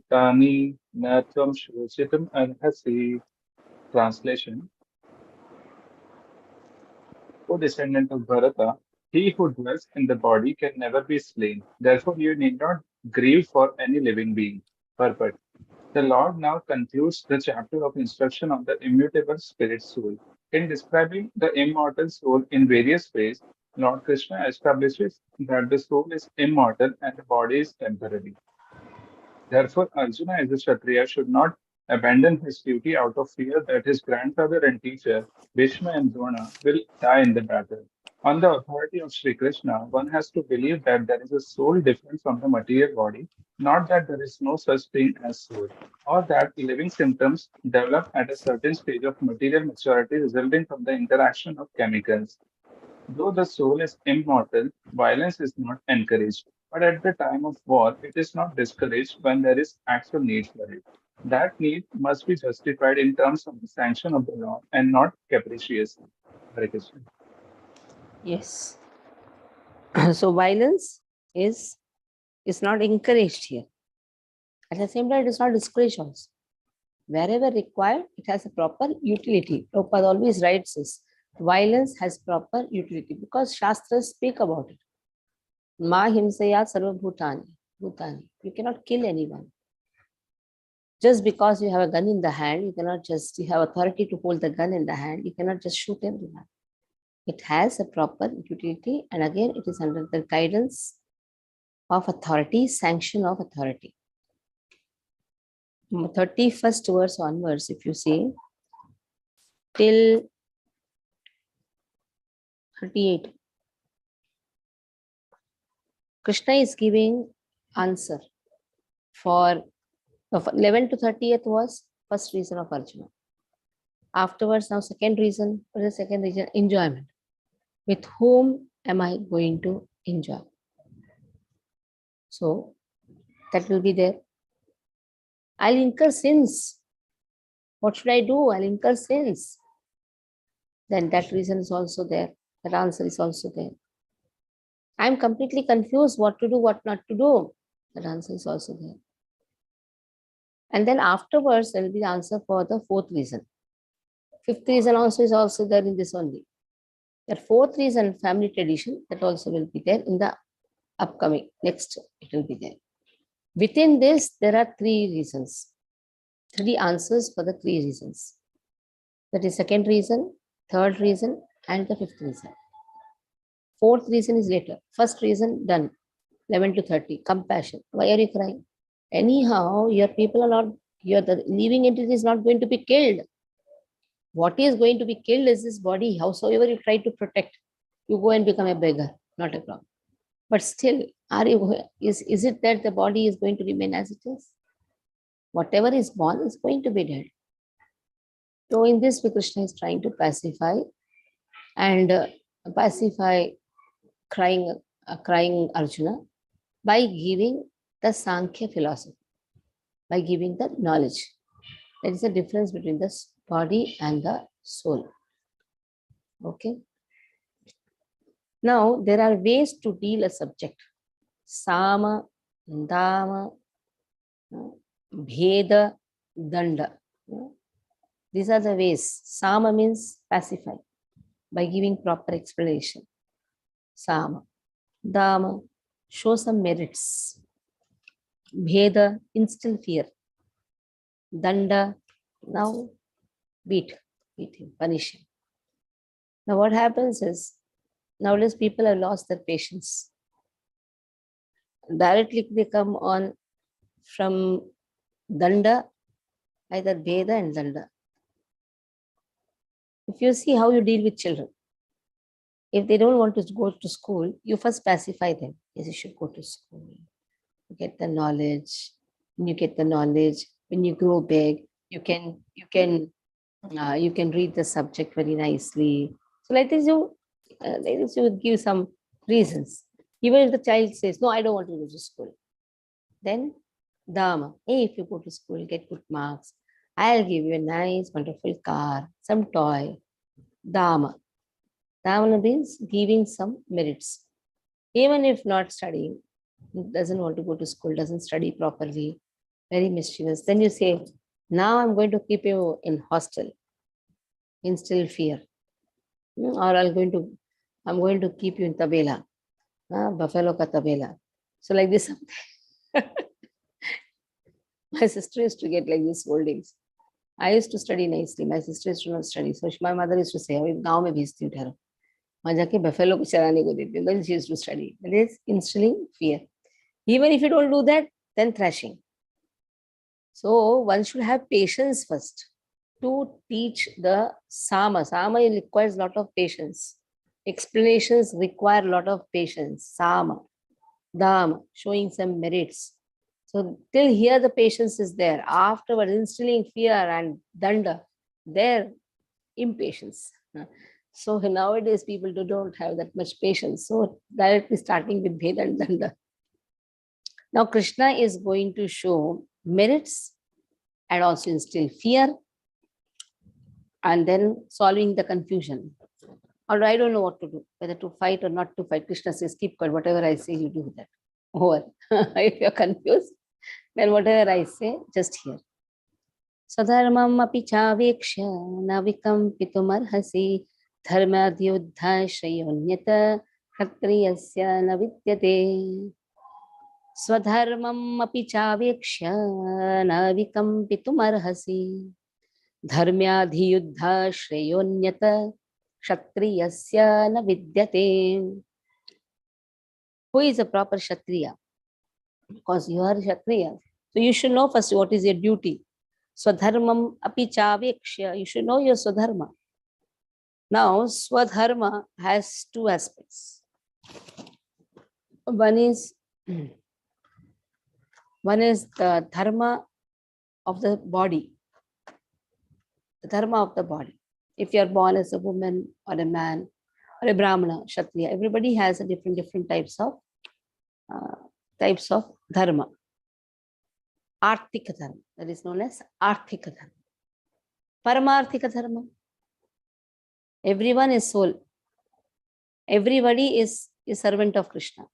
Tani Natvam Shoshitam Arhasi. Translation: O descendant of Bharata, he who dwells in the body can never be slain. Therefore, you need not grieve for any living being. Purport: the Lord now concludes the chapter of instruction on the immutable spirit soul. In describing the immortal soul in various ways, Lord Krishna establishes that the soul is immortal and the body is temporary. Therefore, Arjuna as a Kshatriya should not abandon his duty out of fear that his grandfather and teacher, Bhishma and Drona, will die in the battle. On the authority of Sri Krishna, one has to believe that there is a soul different from the material body, not that there is no such thing as soul, or that living symptoms develop at a certain stage of material maturity resulting from the interaction of chemicals. Though the soul is immortal, violence is not encouraged. But at the time of war, it is not discouraged when there is actual need for it. That need must be justified in terms of the sanction of the law and not capriciously. Hare Krishna. Yes. So violence is not encouraged here. At the same time, it is not discouraged also. Wherever required, it has a proper utility. Prabhupada always writes this. Violence has proper utility because Shastras speak about it. Ma himsaya sarva bhutani. Bhutani. You cannot kill anyone. Just because you have a gun in the hand, you have authority to hold the gun in the hand, you cannot just shoot everyone. It has a proper utility, and again, it is under the guidance of authority, sanction of authority. 31st verse onwards, if you see, till 38, Krishna is giving answer for 11 to 30th was first reason of Arjuna. Afterwards, now second reason, what is the second reason? Enjoyment. With whom am I going to enjoy? So that will be there. I'll incur sins. What should I do? I'll incur sins. Then that reason is also there. That answer is also there. I'm completely confused what to do, what not to do. That answer is also there. And then afterwards, there will be the answer for the fourth reason. Fifth reason also is also there in this only. That fourth reason, family tradition, that also will be there in the upcoming. Next, it will be there. Within this, there are three reasons. Three answers for the three reasons. That is second reason, third reason, and the fifth reason. Fourth reason is later. First reason done. 11 to 30. Compassion. Why are you crying? Anyhow, your people are not, the living entity is not going to be killed. What is going to be killed is this body. Howsoever you try to protect, you go and become a beggar. Not a problem. But still, is it that the body is going to remain as it is? Whatever is born is going to be dead. So in this, Krishna is trying to pacify crying Arjuna by giving the Sankhya philosophy, by giving the knowledge. There is a difference between the body and the soul. Okay. Now, there are ways to deal a subject. Sama, Dama, Bheda, Danda. These are the ways. Sama means pacify by giving proper explanation. Sama. Dama, show some merits. Bheda, instill fear. Danda, now beat him, punish him. Now what happens is, nowadays people have lost their patience. Directly they come on from Danda, either Bheda and Danda. If you see how you deal with children, if they don't want to go to school, you first pacify them. Yes, you should go to school. You get the knowledge. When you get the knowledge, when you grow big, you can read the subject very nicely. So like this, you would give some reasons. Even if the child says, "No, I don't want to go to school," then Dama, hey, if you go to school, get good marks, I'll give you a nice, wonderful car, some toy. Dama. Dama means giving some merits. Even if not studying, doesn't want to go to school, doesn't study properly, very mischievous. Then you say, now I'm going to keep you in hostel, instill fear. Or I'm going to keep you in tabela, buffalo ka tabela. So like this, my sister used to get like these scoldings. I used to study nicely. My sister used to not study. So my mother used to say, "अभी गाँव में भेजती हूँ ठहरो, वहाँ जाके buffalo को चराने को देती हूँ." Then she used to study. That is instilling fear. Even if you don't do that, then thrashing. So one should have patience first to teach the Sama. Sama requires a lot of patience. Explanations require a lot of patience. Sama, Dama, showing some merits. So till here the patience is there. Afterwards, instilling fear and danda, there impatience. So nowadays people don't have that much patience. So directly starting with Bhed and Danda. Now Krishna is going to show merits and also instill fear and then solving the confusion. Or I don't know what to do, whether to fight or not to fight. Krishna says, keep quiet, whatever I say, you do that. Over. If you're confused, then whatever I say, just hear. Sadharmam api chaveksha navikampitumar dharmadhyuddha shrayonyata kshatriyasya na vidyate. Swadharmam api chaveksha navikampitumar dharmadhyuddha shrayonyata kshatriyasya na vidyate. Who is a proper Kshatriya? Because you are Kshatriya. So you should know first what is your duty. Swadharmam api chaveksha. You should know your Swadharma. Now, Swadharma has two aspects. One is the dharma of the body. The dharma of the body. If you are born as a woman or a man or a Brahmana, Kshatriya, everybody has a different types of dharma. Arthika dharma, that is known as Arthika dharma. Paramarthika dharma. Everyone is soul. Everybody is a servant of Krishna.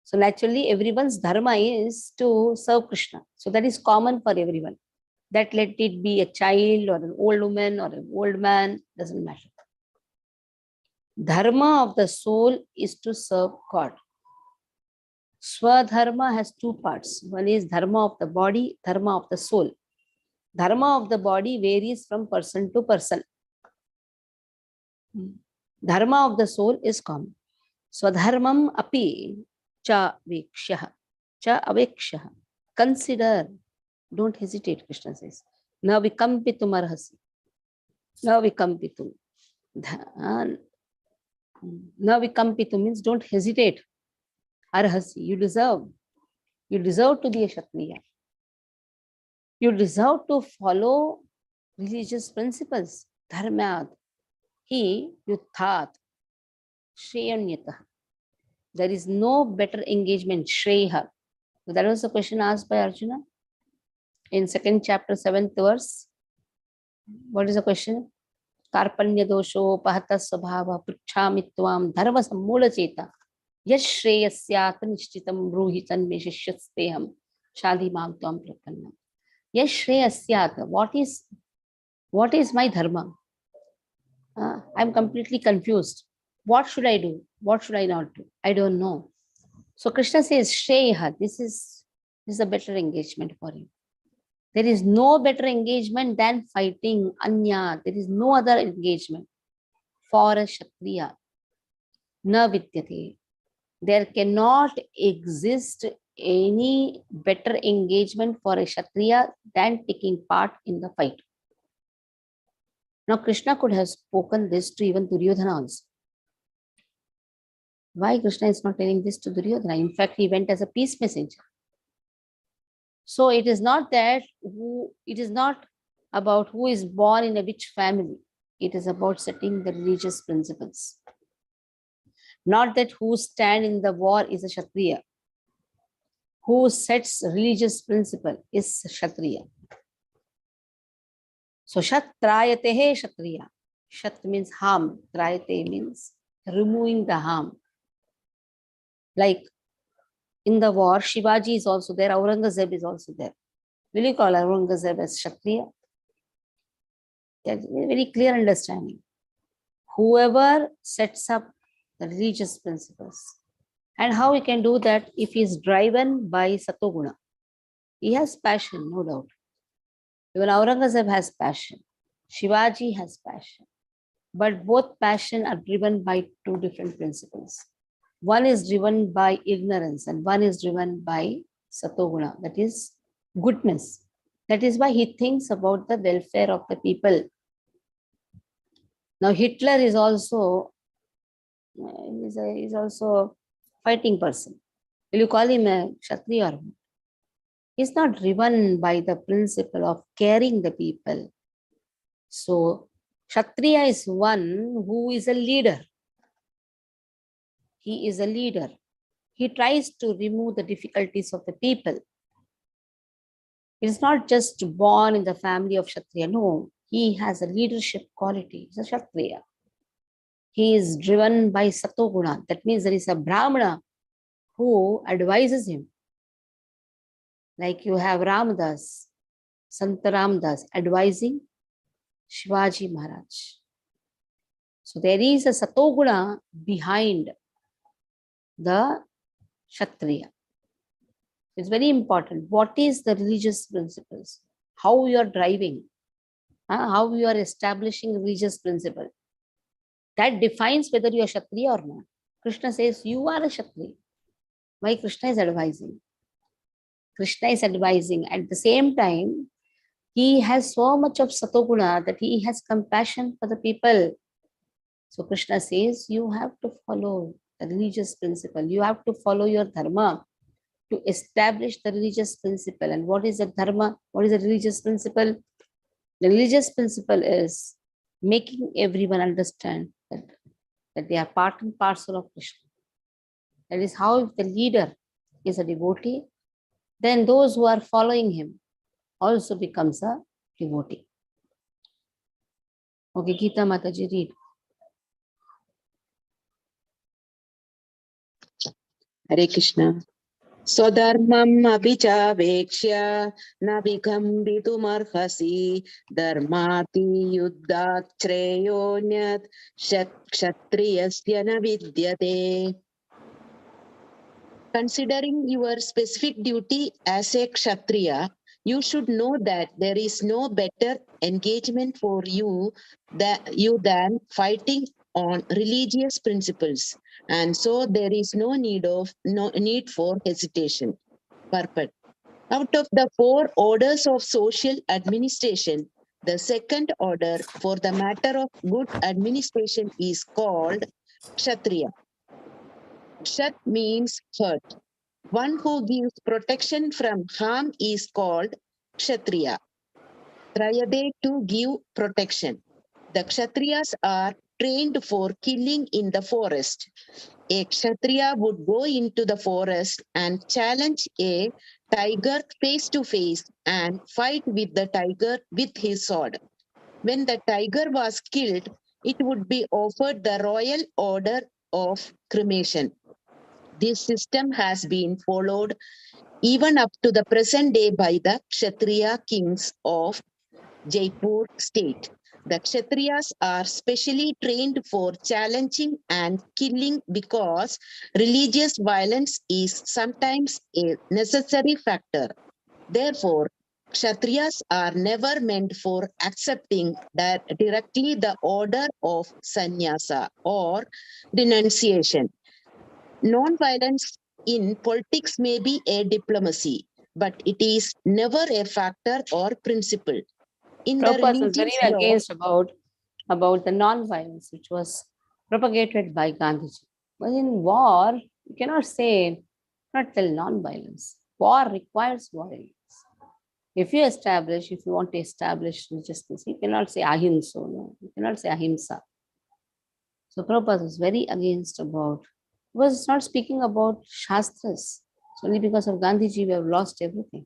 So naturally, everyone's dharma is to serve Krishna. So that is common for everyone. That let it be a child or an old woman or an old man, doesn't matter. Dharma of the soul is to serve God. Swadharma has two parts. One is dharma of the body, dharma of the soul. Dharma of the body varies from person to person. Dharma of the soul is common. Swadharmam api cha vekshaha. Cha avekshaha. Consider. Don't hesitate, Krishna says. Na vikampitum arhasi. Na vikampitum. Na vikampitum means don't hesitate. Arhasi, you deserve. You deserve to be a Kshatriya. You deserve to follow religious principles. Dharmyad. Hi yuthat. Shreyanyatah. There is no better engagement. Shreya. So that was the question asked by Arjuna in 2nd chapter, 7th verse. What is the question? Karpanya dosho pahata svabhava pruchhami tvam dharma sammula cheta yash shreyasyat nishchitam bruhi tanme shishyasteham shadhi mam tvam prapannam. Yash shreyasyat. What is my dharma? I'm completely confused. What should I do? What should I not do? I don't know. So Krishna says, Shreya, this is a better engagement for you. There is no better engagement than fighting Anya. There is no other engagement for a Kshatriya. Na vidyate. There cannot exist any better engagement for a Kshatriya than taking part in the fight. Now Krishna could have spoken this to even Duryodhana also. Why Krishna is not telling this to Duryodhana? In fact, he went as a peace messenger. So it is not about who is born in a which family. It is about setting the religious principles. Not that who stand in the war is a Kshatriya. Who sets religious principle is Kshatriya. So Shatrayatehe Kshatriya. Shat means harm. Trayate means removing the harm. Like in the war, Shivaji is also there, Aurangzeb is also there. Will you call Aurangzeb as Kshatriya? That's a very clear understanding. Whoever sets up the religious principles. And how he can do that if he is driven by Satoguna? He has passion, no doubt. Even Aurangzeb has passion. Shivaji has passion. But both passion are driven by two different principles. One is driven by ignorance and one is driven by Satoguna, that is goodness. That is why he thinks about the welfare of the people. Now Hitler is also a fighting person. Will you call him a Kshatriya or not? He's not driven by the principle of caring the people. So Kshatriya is one who is a leader. He is a leader. He tries to remove the difficulties of the people. He is not just born in the family of Kshatriya. No, he has a leadership quality. He's a Kshatriya. He is driven by Satoguna. That means there is a Brahmana who advises him. Like you have Ramdas, Sant Ramdas advising Shivaji Maharaj. So there is a Satoguna behind the Kshatriya. It's very important. What is the religious principles? How you are driving, how you are establishing religious principle. That defines whether you are Kshatriya or not. Krishna says you are a Kshatriya. Why Krishna is advising? Krishna is advising. At the same time, he has so much of Satoguna that he has compassion for the people. So Krishna says you have to follow the religious principle. You have to follow your dharma to establish the religious principle. And what is the dharma? What is the religious principle? The religious principle is making everyone understand that they are part and parcel of Krishna. That is how if the leader is a devotee, then those who are following him also becomes a devotee. Okay, Gita Mataji, read. Hare Krishna. Swadharmam abhichaveksya na vikambitumārhasi dharmati yuddhat shreyonyat kshatriyasya na vidyate. Considering your specific duty as a Kshatriya, you should know that there is no better engagement for you than fighting on religious principles, and so there is no need for hesitation. Purport. Out of the 4 orders of social administration, the second order for the matter of good administration is called Kshatriya. Kshat means hurt. One who gives protection from harm is called Kshatriya. Trayade, to give protection. The Kshatriyas are trained for killing in the forest. A Kshatriya would go into the forest and challenge a tiger face to face and fight with the tiger with his sword. When the tiger was killed, it would be offered the royal order of cremation. This system has been followed even up to the present day by the Kshatriya kings of Jaipur state. The Kshatriyas are specially trained for challenging and killing because religious violence is sometimes a necessary factor. Therefore, Kshatriyas are never meant for accepting directly the order of sannyasa or renunciation. Non-violence in politics may be a diplomacy, but it is never a factor or principle. In the Prabhupada was very religious law, against about the non-violence which was propagated by Gandhiji. But in war, you cannot say, not tell non-violence. War requires violence. If you want to establish justice, you cannot say ahimsa, no. You cannot say ahimsa. So Prabhupada was very against was not speaking about Shastras. It's only because of Gandhiji we have lost everything,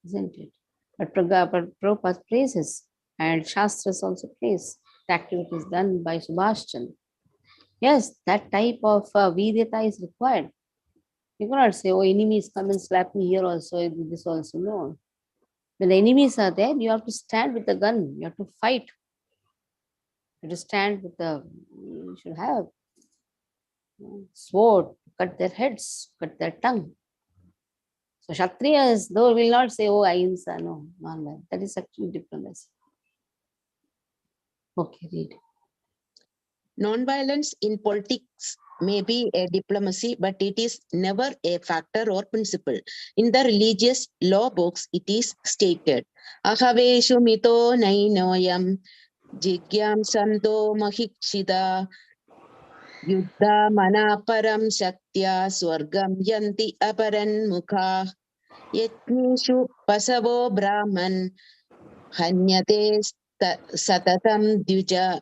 isn't it? But Prabhupada praises, and Shastras also praise the activities done by Subhash Chandra. Yes, that type of vidyata is required. You cannot say, oh, enemies come and slap me here also, this also. No. When the enemies are there, you have to stand with the gun. You have to fight. You have to stand with the, you should have sword, cut their heads, cut their tongue. So Kshatriyas, though, will not say, oh, ahimsa, no, non-violence. That is actually diplomacy. Okay, read. Non-violence in politics may be a diplomacy, but it is never a factor or principle. In the religious law books, it is stated, Ahaveshu mito nainoyam jigyam santo mahikshida yuddha manaparam shaktya swargam yanti aparan mukha yajneshu pasavo brahman hanyate satatam dvija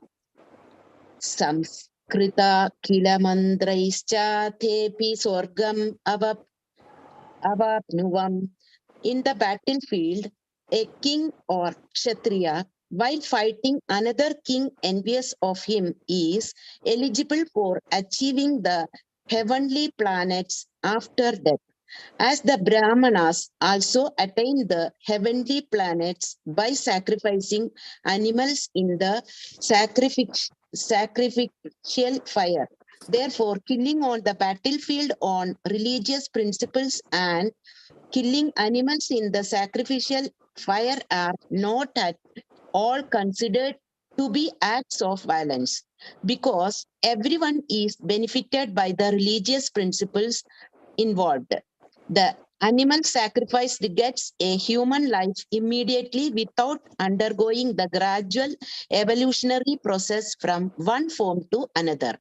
Samskrita kilamandraischa tepi swargam avapnuvam. In the battlefield, a king or kshatriya, while fighting another king envious of him, is eligible for achieving the heavenly planets after death. As the Brahmanas also attained the heavenly planets by sacrificing animals in the sacrificial fire. Therefore, killing on the battlefield on religious principles and killing animals in the sacrificial fire are not at all considered to be acts of violence because everyone is benefited by the religious principles involved. The animal sacrifice gets a human life immediately without undergoing the gradual evolutionary process from one form to another.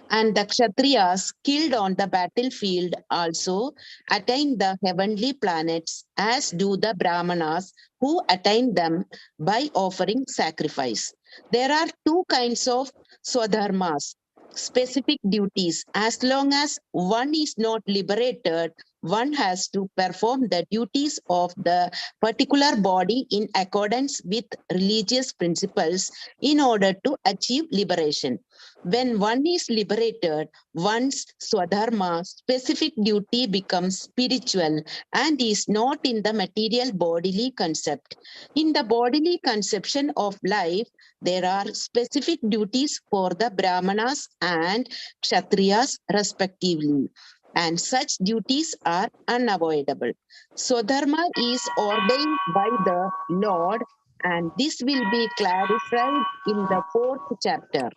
And the Kshatriyas killed on the battlefield also attain the heavenly planets, as do the Brahmanas who attain them by offering sacrifice. There are two kinds of swadharmas, specific duties. As long as one is not liberated, one has to perform the duties of the particular body in accordance with religious principles in order to achieve liberation. When one is liberated, one's swadharma, specific duty, becomes spiritual and is not in the material bodily concept. In the bodily conception of life, there are specific duties for the Brahmanas and Kshatriyas respectively, and such duties are unavoidable. Swadharma is ordained by the Lord, and this will be clarified in the 4th chapter.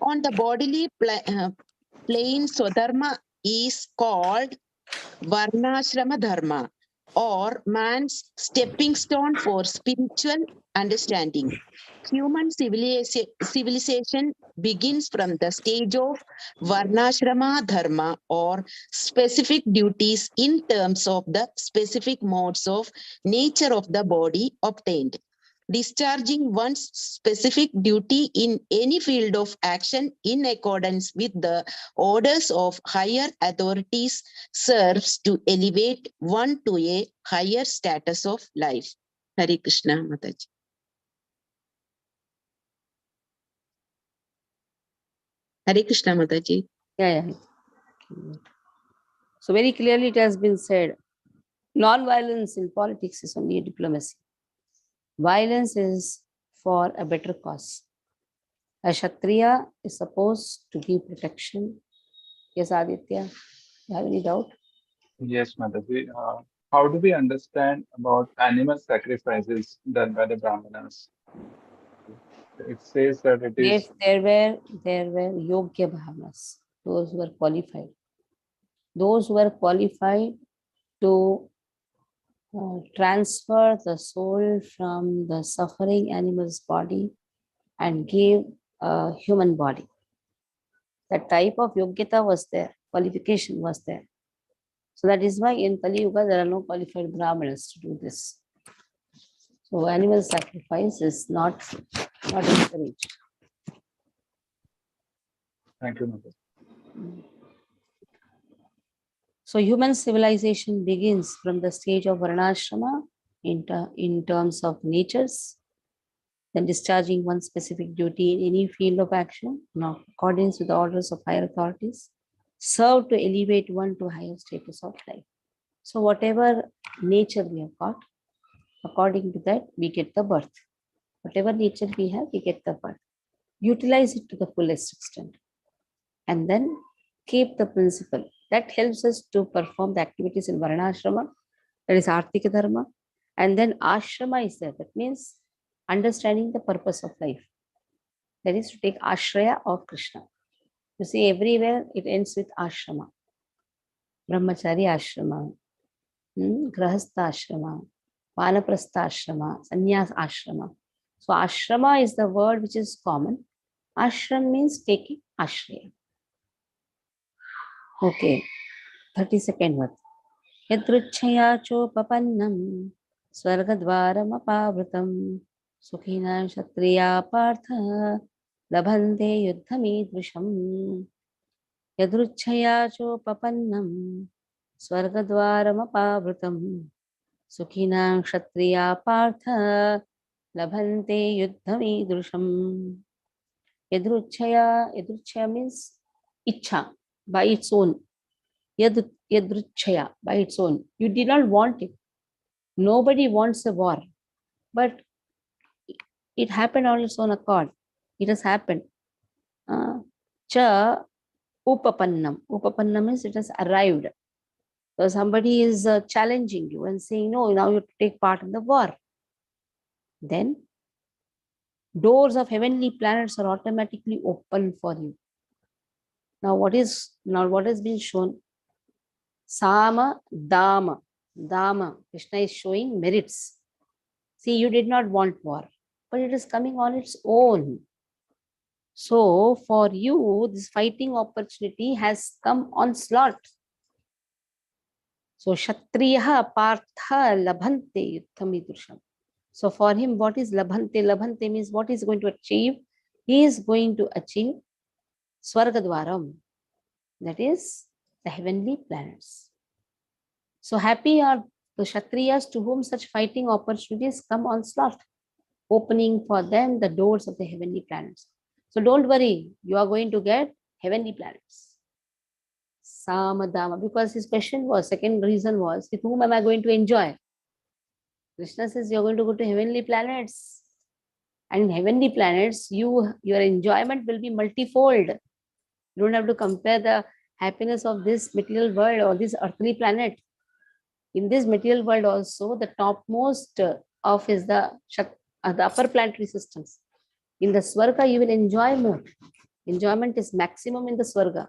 On the bodily plane, Swadharma is called Varnashrama Dharma, or man's stepping stone for spiritual understanding. Human civilization begins from the stage of Varnashrama Dharma, or specific duties in terms of the specific modes of nature of the body obtained. Discharging one's specific duty in any field of action in accordance with the orders of higher authorities serves to elevate one to a higher status of life. Hare Krishna, Mataji. Hare Krishna, Mataji. Yeah. So very clearly it has been said, non-violence in politics is only a diplomacy. Violence is for a better cause. A Kshatriya is supposed to give protection. Yes, Aditya, you have any doubt? Yes, Mataji. How do we understand about animal sacrifices done by the Brahmanas? It says that it Yes, is. there were Yogya Bhavanas, those who were qualified. Those who were qualified to transfer the soul from the suffering animal's body and give a human body. That type of yogyata was there, qualification was there. So that is why in Kali Yuga there are no qualified Brahmanas to do this. So animal sacrifice is not encouraged. Thank you, Mataji. So human civilization begins from the stage of Varnashrama in terms of natures, then discharging one specific duty in any field of action, in accordance with the orders of higher authorities, serve to elevate one to higher status of life. So whatever nature we have got, According to that, we get the birth. Whatever nature we have, we get the birth. Utilize it to the fullest extent. And then keep the principle. That helps us to perform the activities in Varnashrama, that is Artika Dharma. And then Ashrama is there. That means understanding the purpose of life. That is to take Ashraya of Krishna. You see, everywhere it ends with Ashrama. Brahmachari Ashrama, Grahastha Ashrama, Vanaprastha Ashrama, Sannyas Ashrama. So Ashrama is the word which is common. Ashram means taking Ashraya. Okay, 32nd word. Yadruchaya chopapannam swargadvaramapavritam sukhina kshatriya partha labhante yuddhamidrusham. Yadruchaya chopapannam swargadvaramapavritam sukhina kshatriya partha labhante yuddhamidrusham. Yadruchaya means ichha, by its own. Yadruchaya, by its own. You did not want it. Nobody wants a war. But it happened on its own accord. It has happened. Cha upapannam. Upapannam means it has arrived. So somebody is challenging you and saying, no, now you have to take part in the war. Then doors of heavenly planets are automatically open for you. Now what has been shown? Sama, Dama. Dama. Krishna is showing merits. See, you did not want war, but it is coming on its own. So for you, this fighting opportunity has come on slot. So Kshatriya Partha Labhante Yuddhamidrusham. So for him, what is Labhante? Labhante means what he is going to achieve. He is going to achieve Swargadvaram. That is the heavenly planets. So happy are the Kshatriyas to whom such fighting opportunities come on slot, opening for them the doors of the heavenly planets. So don't worry, you are going to get heavenly planets. Samadama, because his question was, second reason was, with whom am I going to enjoy? Krishna says you're going to go to heavenly planets. And in heavenly planets, your enjoyment will be multifold. You don't have to compare the happiness of this material world or this earthly planet. In this material world also, the topmost of is the upper planetary systems. In the Swarga, you will enjoy more. Enjoyment is maximum in the Swarga.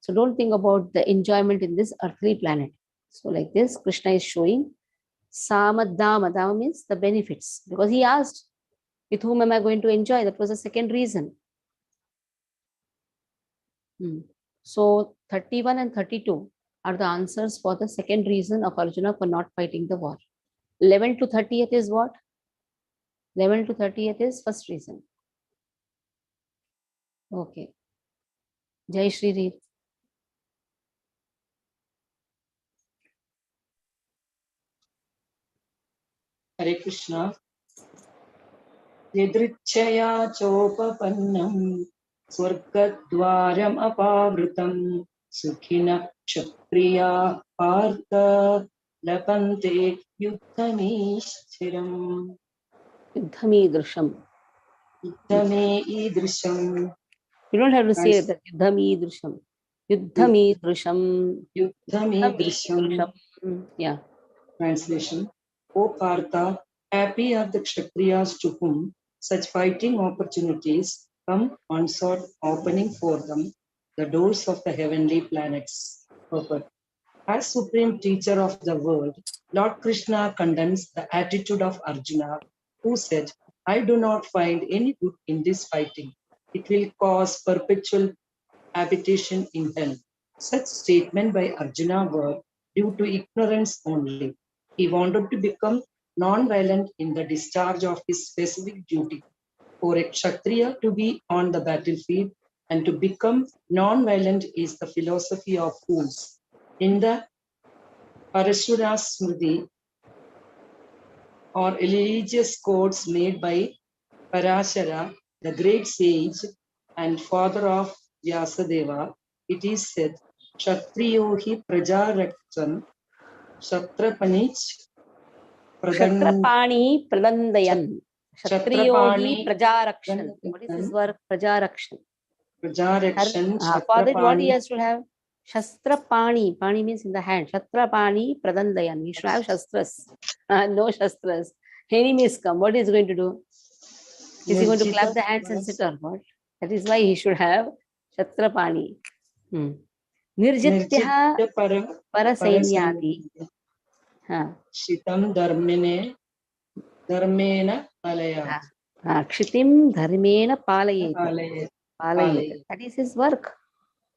So don't think about the enjoyment in this earthly planet. So like this, Krishna is showing Samadama. Dama means the benefits. Because he asked, with whom am I going to enjoy? That was the second reason. So 31 and 32 are the answers for the second reason of Arjuna for not fighting the war. 11 to 30th is what? 11 to 30th is first reason. Okay. Jai Shri read. Hare Krishna. Yadrichaya chopapannam swargadvaram apavritam sukhina kshatriya partha lapante yuddhamishchiram. Yuddhamidrusham. Yuddhamidrusham. You don't have to say that. Yuddhamidrusham. Yuddhamidrusham. Yuddhamidrusham. Yeah. Translation. O Partha, happy are the Kshatriyas to whom such fighting opportunities come unsought, opening for them the doors of the heavenly planets. Purport. As supreme teacher of the world, Lord Krishna condemns the attitude of Arjuna, who said, I do not find any good in this fighting. It will cause perpetual habitation in hell. Such statement by Arjuna were due to ignorance only. He wanted to become non-violent in the discharge of his specific duty. For a Kshatriya to be on the battlefield and to become non-violent is the philosophy of fools. In the Parashura Smriti, or religious codes made by Parashara, the great sage and father of Vyasadeva, it is said, Kshatriyo hi prajaraktam Shatrapanich Kshatrapani Pradandayan. Kshatriyohi Prajarakshan. What is his work? Prajarakshan. Prajarakshan, For that, what he Kshatrapani, has to have? Shastrapani. Pani means in the hand. Shastrapani Pradandayan. He should have Shastras. No Shastras. Enemies come. What is he going to do? Is he going to clap the hands and sit or what? That is why he should have Shastrapani. Nirjitya Nirjitya Param, Parasainyati. Shitam Dharmena Palayat. Kshitim Dharmena Palayet. Palayat. Palayet. That is his work.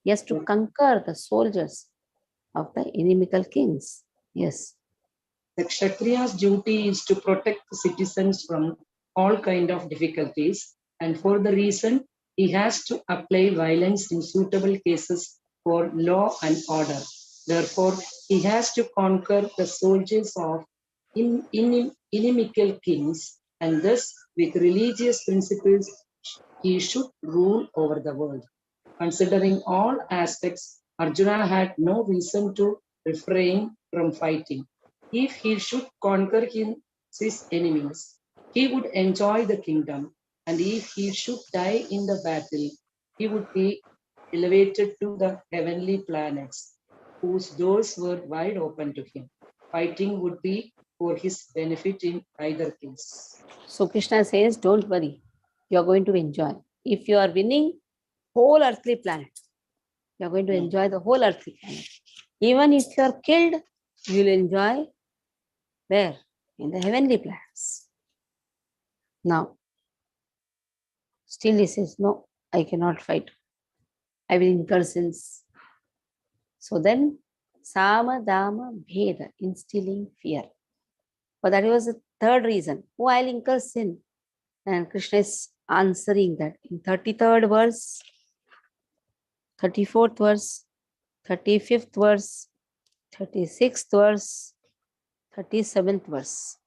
He has to conquer the soldiers of the inimical kings. Yes. The Kshatriya's duty is to protect the citizens from all kind of difficulties, and for the reason he has to apply violence in suitable cases for law and order. Therefore, he has to conquer the soldiers of inimical kings, and thus with religious principles he should rule over the world. Considering all aspects, Arjuna had no reason to refrain from fighting. If he should conquer his enemies, he would enjoy the kingdom, and if he should die in the battle, he would be elevated to the heavenly planets, whose doors were wide open to him. Fighting would be for his benefit in either case. So Krishna says, don't worry, you are going to enjoy. If you are winning, whole earthly planet, you are going to enjoy the whole earthly planet. Even if you are killed, you will enjoy where? In the heavenly planets. Now, still he says, no, I cannot fight. I will incur sins. So then, Sama, Dama, Bheda, instilling fear. But that was the third reason. Oh, I'll incur sin. And Krishna is answering that in 33rd verse, 34th verse, 35th verse, 36th verse, 37th verse.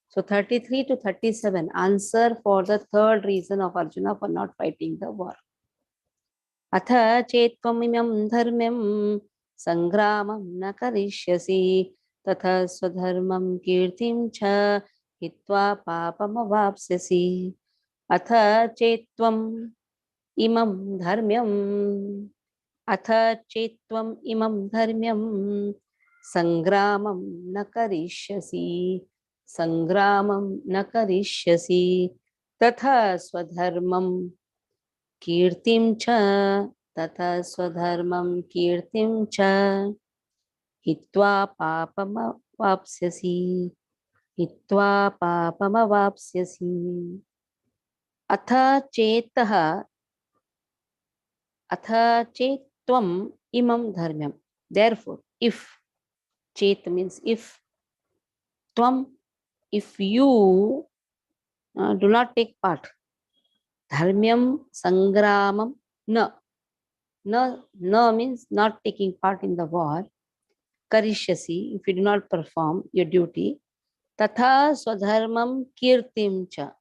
So 33 to 37 answer for the third reason of Arjuna for not fighting the war. Atha chettvamimam dharmyam sangramam na karishyasi tatha swadharmam kirtim cha hitva papam avapsyasi. Atha chetvam imam dharmyam atha chetvam imam dharmyam sangramam na karishyasi sangramam na karishyasi tatha swadharmam kirtim cha tatha swadharmam kirtim cha hitva papam avapsyasi hitva papam avapsyasi. Atha chetah atha chetvam imam dharmyam. Therefore, if chet means if, tvam, if you do not take part, dharmyam sangramam na. Na means not taking part in the war. Karishyasi, if you do not perform your duty. Tatha swadharmam kirtim cha.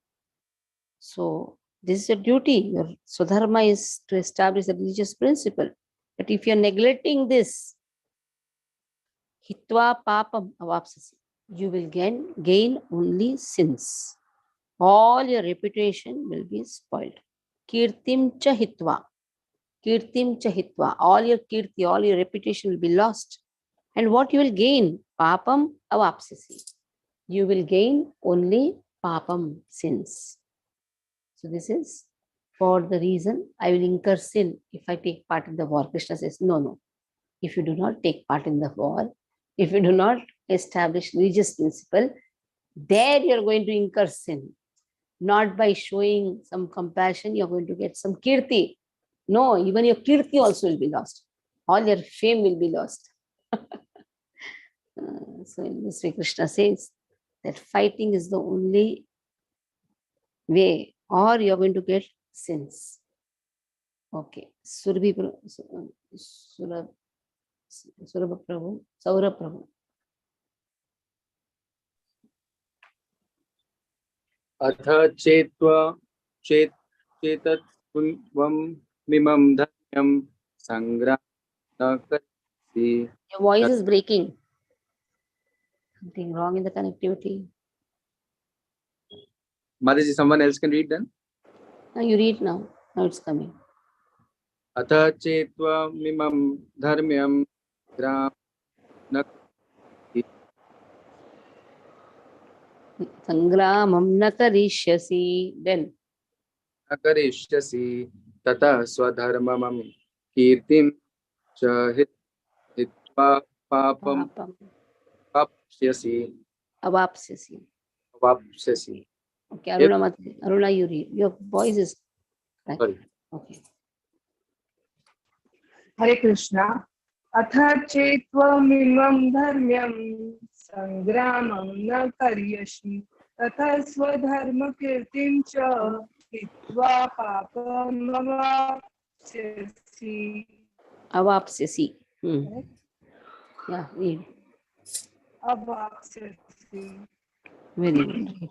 So, this is a duty. Your swadharma is to establish a religious principle. But if you are neglecting this, hitva papam avapsasi, you will gain only sins. All your reputation will be spoiled. Kirtim cha hitva. Kirtim cha hitva. All your kirti, all your reputation will be lost. And what you will gain? Papam avapsasi. You will gain only papam, sins. So this is for the reason I will incur sin if I take part in the war. Krishna says, no. If you do not take part in the war, if you do not establish religious principle, there you are going to incur sin. Not by showing some compassion, you are going to get some kirti. No, even your kirti also will be lost. All your fame will be lost. So in this way, Krishna says that fighting is the only way, or you are going to get sins. Okay. Surabhi Prabhu, Saurabh Prabhu. अथ चेतत्वं मिमं धर्म्यं संग्राम न करिष्यसि. Your voice is breaking. Something wrong in the connectivity. Mataji, someone else can read then. Now you read now. Now it's coming. Atha chetva mimam dharmyam gram Sangramam na karishyasi. Then nakarishyasi tata swadharmamam kirtim cha hitva papam papam papsyasi avapsyasi. vapsyasi. Okay, Aruna, you read. Your voice is right. Sorry. Okay. Hare Krishna. Atha chetvam dharmyam sangramam na karyashi tatha swadharma kirtim cha hitva papamavapsyasi. Avapsyasi. Yeah, read. Avapsyasi. Very good.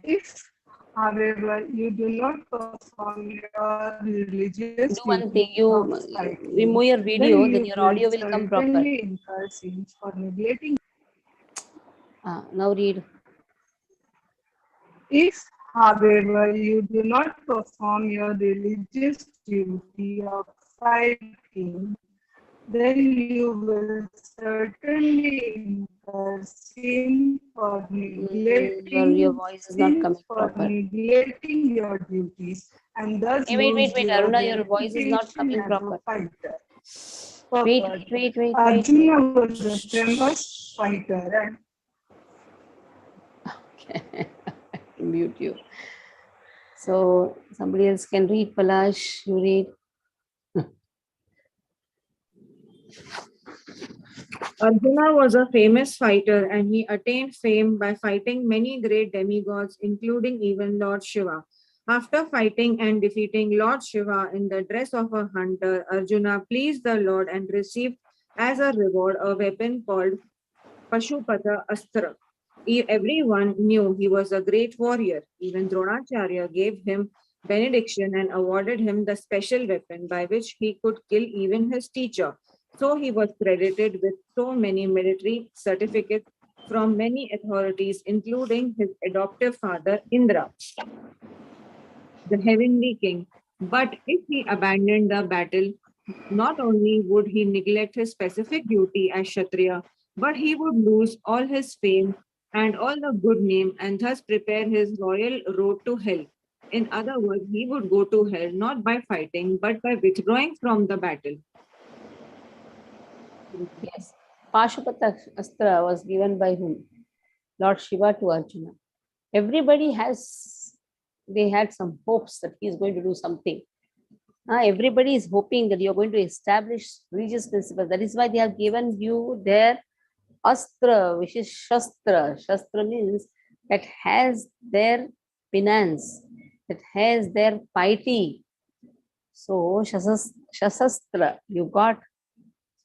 If, however, you do not perform your religious Do one thing. duty You of fighting, remove your video, then you your will audio will come proper. certainly incur sins for neglecting. Now read. If, however, you do not perform your religious duty of fighting, then you will certainly incur sin for neglecting Your voice is not sins coming for proper. neglecting your duties and thus Hey, wait, lose your Aruna, your voice is not reputation coming as proper. a fighter. Wait. Arjuna was a famous fighter and Okay. Mute you. So somebody else can read. Palash, you read. Arjuna was a famous fighter and he attained fame by fighting many great demigods, including even Lord Shiva. After fighting and defeating Lord Shiva in the dress of a hunter, Arjuna pleased the Lord and received as a reward a weapon called Pashupata Astra. Everyone knew he was a great warrior. Even Dronacharya gave him benediction and awarded him the special weapon by which he could kill even his teacher. So he was credited with so many military certificates from many authorities, including his adoptive father Indra, the heavenly king. But if he abandoned the battle, not only would he neglect his specific duty as Kshatriya, but he would lose all his fame and all the good name and thus prepare his royal road to hell. In other words, he would go to hell not by fighting, but by withdrawing from the battle. Yes. Pashupata Astra was given by whom? Lord Shiva to Arjuna. Everybody they had some hopes that he is going to do something. Everybody is hoping that you're going to establish religious principles. That is why they have given you their Astra, which is Shastra. Shastra means that has their finance, that has their piety. So Shasastra, you got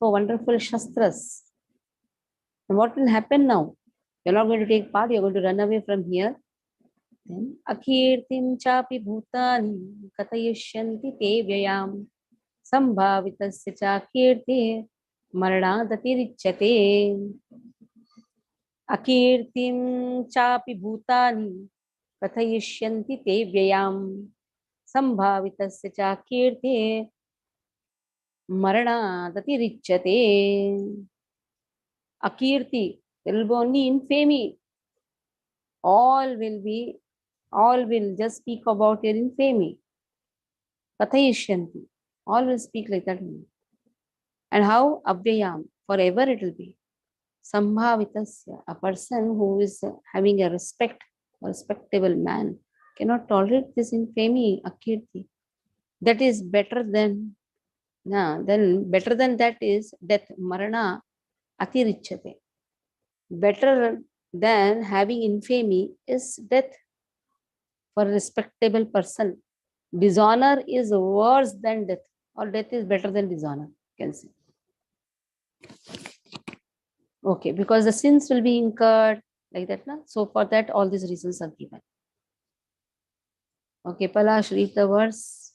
so wonderful Shastras. And what will happen now? You're not going to take part, you're going to run away from here. Then Akirtim chapi bhutani katayishyanti te vyayam sambhavitasya chakirte maranadatirichyate. Akirtim chapi bhutani kathayishyanti te vyayam sambhavitasya chakirte maranadatirichyate. Akirti, there will be only infamy. All will just speak about your infamy. Kathayishyanti, all will speak like that. And how? Abhyayam, forever it will be. Sambhavitasya, a person who is having a respectable man, cannot tolerate this infamy, akirti. That is better than, then better than that is death, marana, atirichyate. Better than having infamy is death for a respectable person. Dishonor is worse than death, or death is better than dishonor, you can say. Okay, because the sins will be incurred like that. So for that, all these reasons are given. Okay, Palash, read the verse.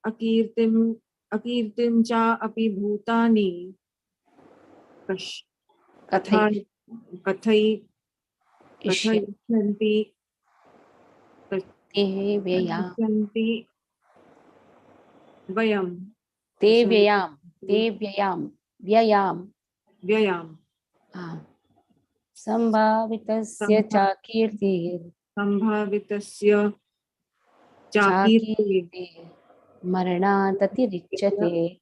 Akirtim akirtim cha api bhutani Kathai. kathai Ishya. kathayasyanti Te vyayam. kathayasyanti vayam Te vyayam. Te vyayam. Vyayam. vyayam Sambhavitasya chakirtir. sambhavitasya chakirti Chakirtir. Maranatati richate.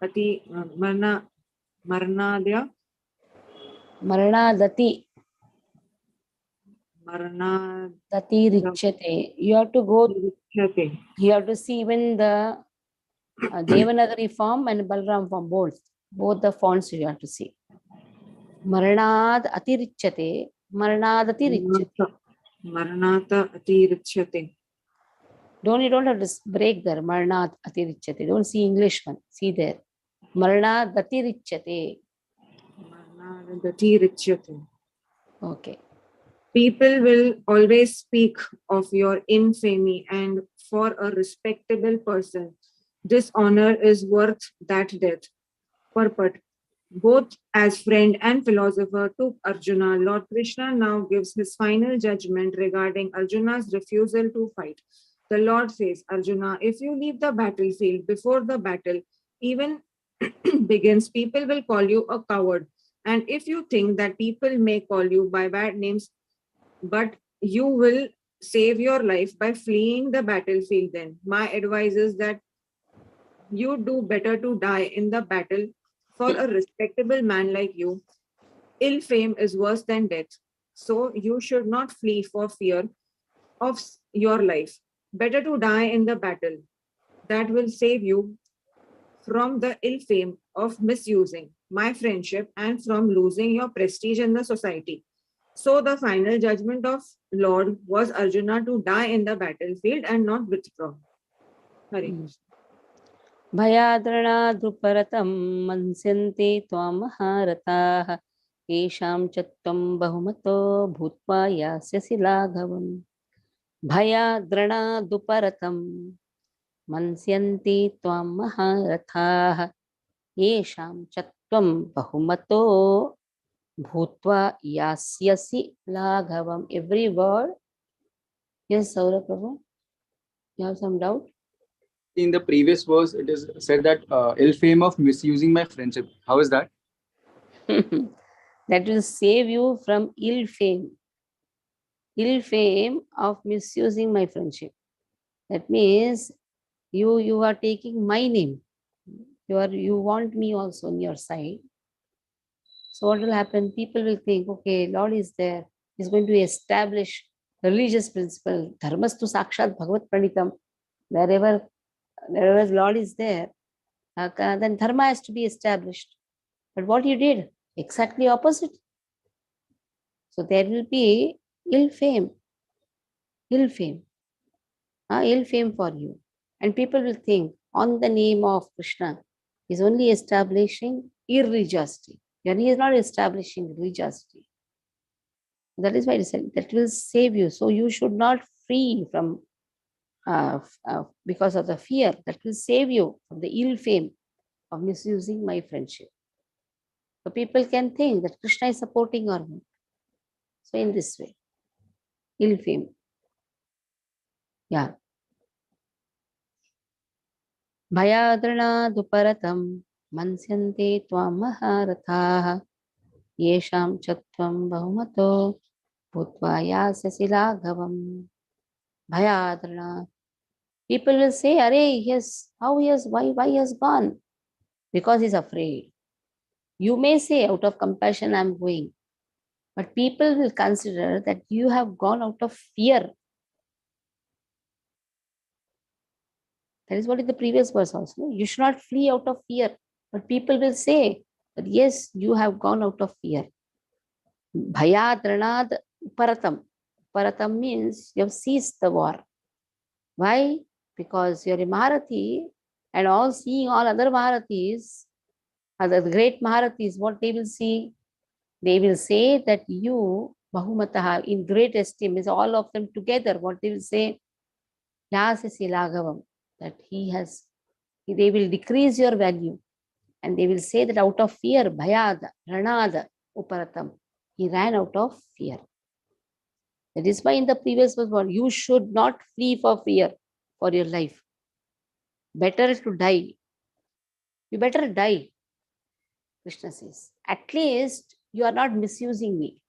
ati marnadya Maranadati. marnadya Tati richate. You have to go, richate. you have to see even the Devanagari form and Balram form, both the fonts you have to see. Maranad atirichate, Maranad atirichate. Maranata atirichyate. You don't have to break there. Maranad atirichate. Don't see English one. See there. Maranad atirichate. Maranada atirichyate. Okay. People will always speak of your infamy, and for a respectable person, dishonor is worth that death. Purport. Both as friend and philosopher to Arjuna, Lord Krishna now gives his final judgment regarding Arjuna's refusal to fight. The Lord says, Arjuna, if you leave the battlefield before the battle even begins, people will call you a coward. And if you think that people may call you by bad names, but you will save your life by fleeing the battlefield, then my advice is that you do better to die in the battle. For a respectable man like you, ill fame is worse than death. So you should not flee for fear of your life. Better to die in the battle. That will save you from the ill fame of misusing my friendship and from losing your prestige in the society. So the final judgment of Lord was Arjuna to die in the battlefield and not withdraw. Hare Krishna. भयाद्रणादुपरतं मन्स्यन्ते त्वां महारथाः येषां च त्वं बहुमतो भूत्वा यास्यसि लाघवम् भयाद्रणादुपरतं मन्स्यन्ते त्वां महारथाः येषां च त्वं बहुमतो भूत्वा यास्यसि लाघवम्. Every word. Yes, Saurabh Prabhu, you have some doubt? In the previous verse, it is said that ill fame of misusing my friendship. How is that? That will save you from ill fame. Ill fame of misusing my friendship. That means you are taking my name. You want me also on your side. So what will happen? People will think, okay, Lord is there. He's going to establish religious principle. Dharmastu sakshat bhagavat pranitam. Wherever Lord is there, then dharma has to be established. But what you did, exactly opposite. So there will be ill fame. Ill fame. Ill fame for you. And people will think on the name of Krishna is only establishing irreligiosity. And he is not establishing religiosity. That is why it said that will save you. So you should not flee from because of the fear. That will save you from the ill fame of misusing my friendship. So people can think that Krishna is supporting or not. So in this way, ill fame. Yeah. भयाद्रणादुपरतं मन्स्यन्ते त्वां महारथाः येषां च त्वं बहुमतो भूत्वा यास्यसि लाघवम्. Bhayadrina. People will say, Arey, why he has gone? Because he's afraid. You may say, out of compassion, I'm going. But people will consider that you have gone out of fear. That is what in the previous verse also. You should not flee out of fear. But people will say that yes, you have gone out of fear. Bhayadranad paratam. Paratam means you have ceased the war. Why? Because you're a Maharathi and all seeing all other Maharathis, other great Maharathis, what they will see? They will say that you, Bahumataha, in great esteem, is all of them together. What they will say? Yasasi Laghavam, that he has They will decrease your value. And they will say that out of fear, bhayada, ranada, uparatam. He ran out of fear. That is why in the previous verse, you should not flee for fear for your life. Better to die. You better die, Krishna says. At least you are not misusing me.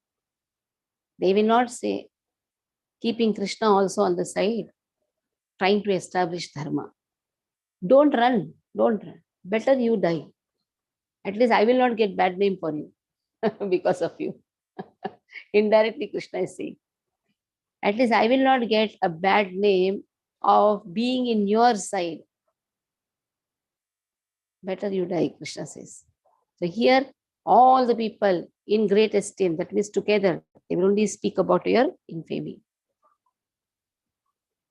They will not say, keeping Krishna also on the side, trying to establish dharma. Don't run. Don't run. Better you die. At least I will not get bad name for you because of you. Indirectly, Krishna is saying, at least I will not get a bad name of being in your side. Better you die, Krishna says. So here, all the people in great esteem, that means together, they will only speak about your infamy.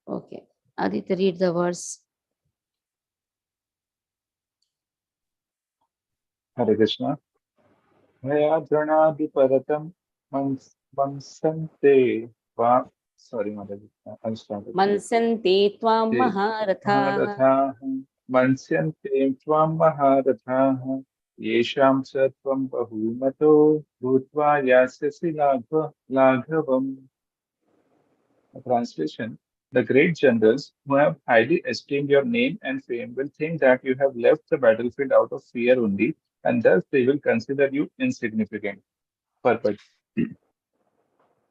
Okay. Aditya, read the verse. Hare Krishna. Vayadranadiparatam mansante va. Sorry, Mataji. I'll start it. Mansante tvam Te maharatha. Maharathaः मन्स्यन्ते त्वां महारथाः येषां च त्वं बहुमतो भूत्वा यास्यसि लाघवम्. Translation: The great generals who have highly esteemed your name and fame will think that you have left the battlefield out of fear only, and thus they will consider you insignificant. Purport.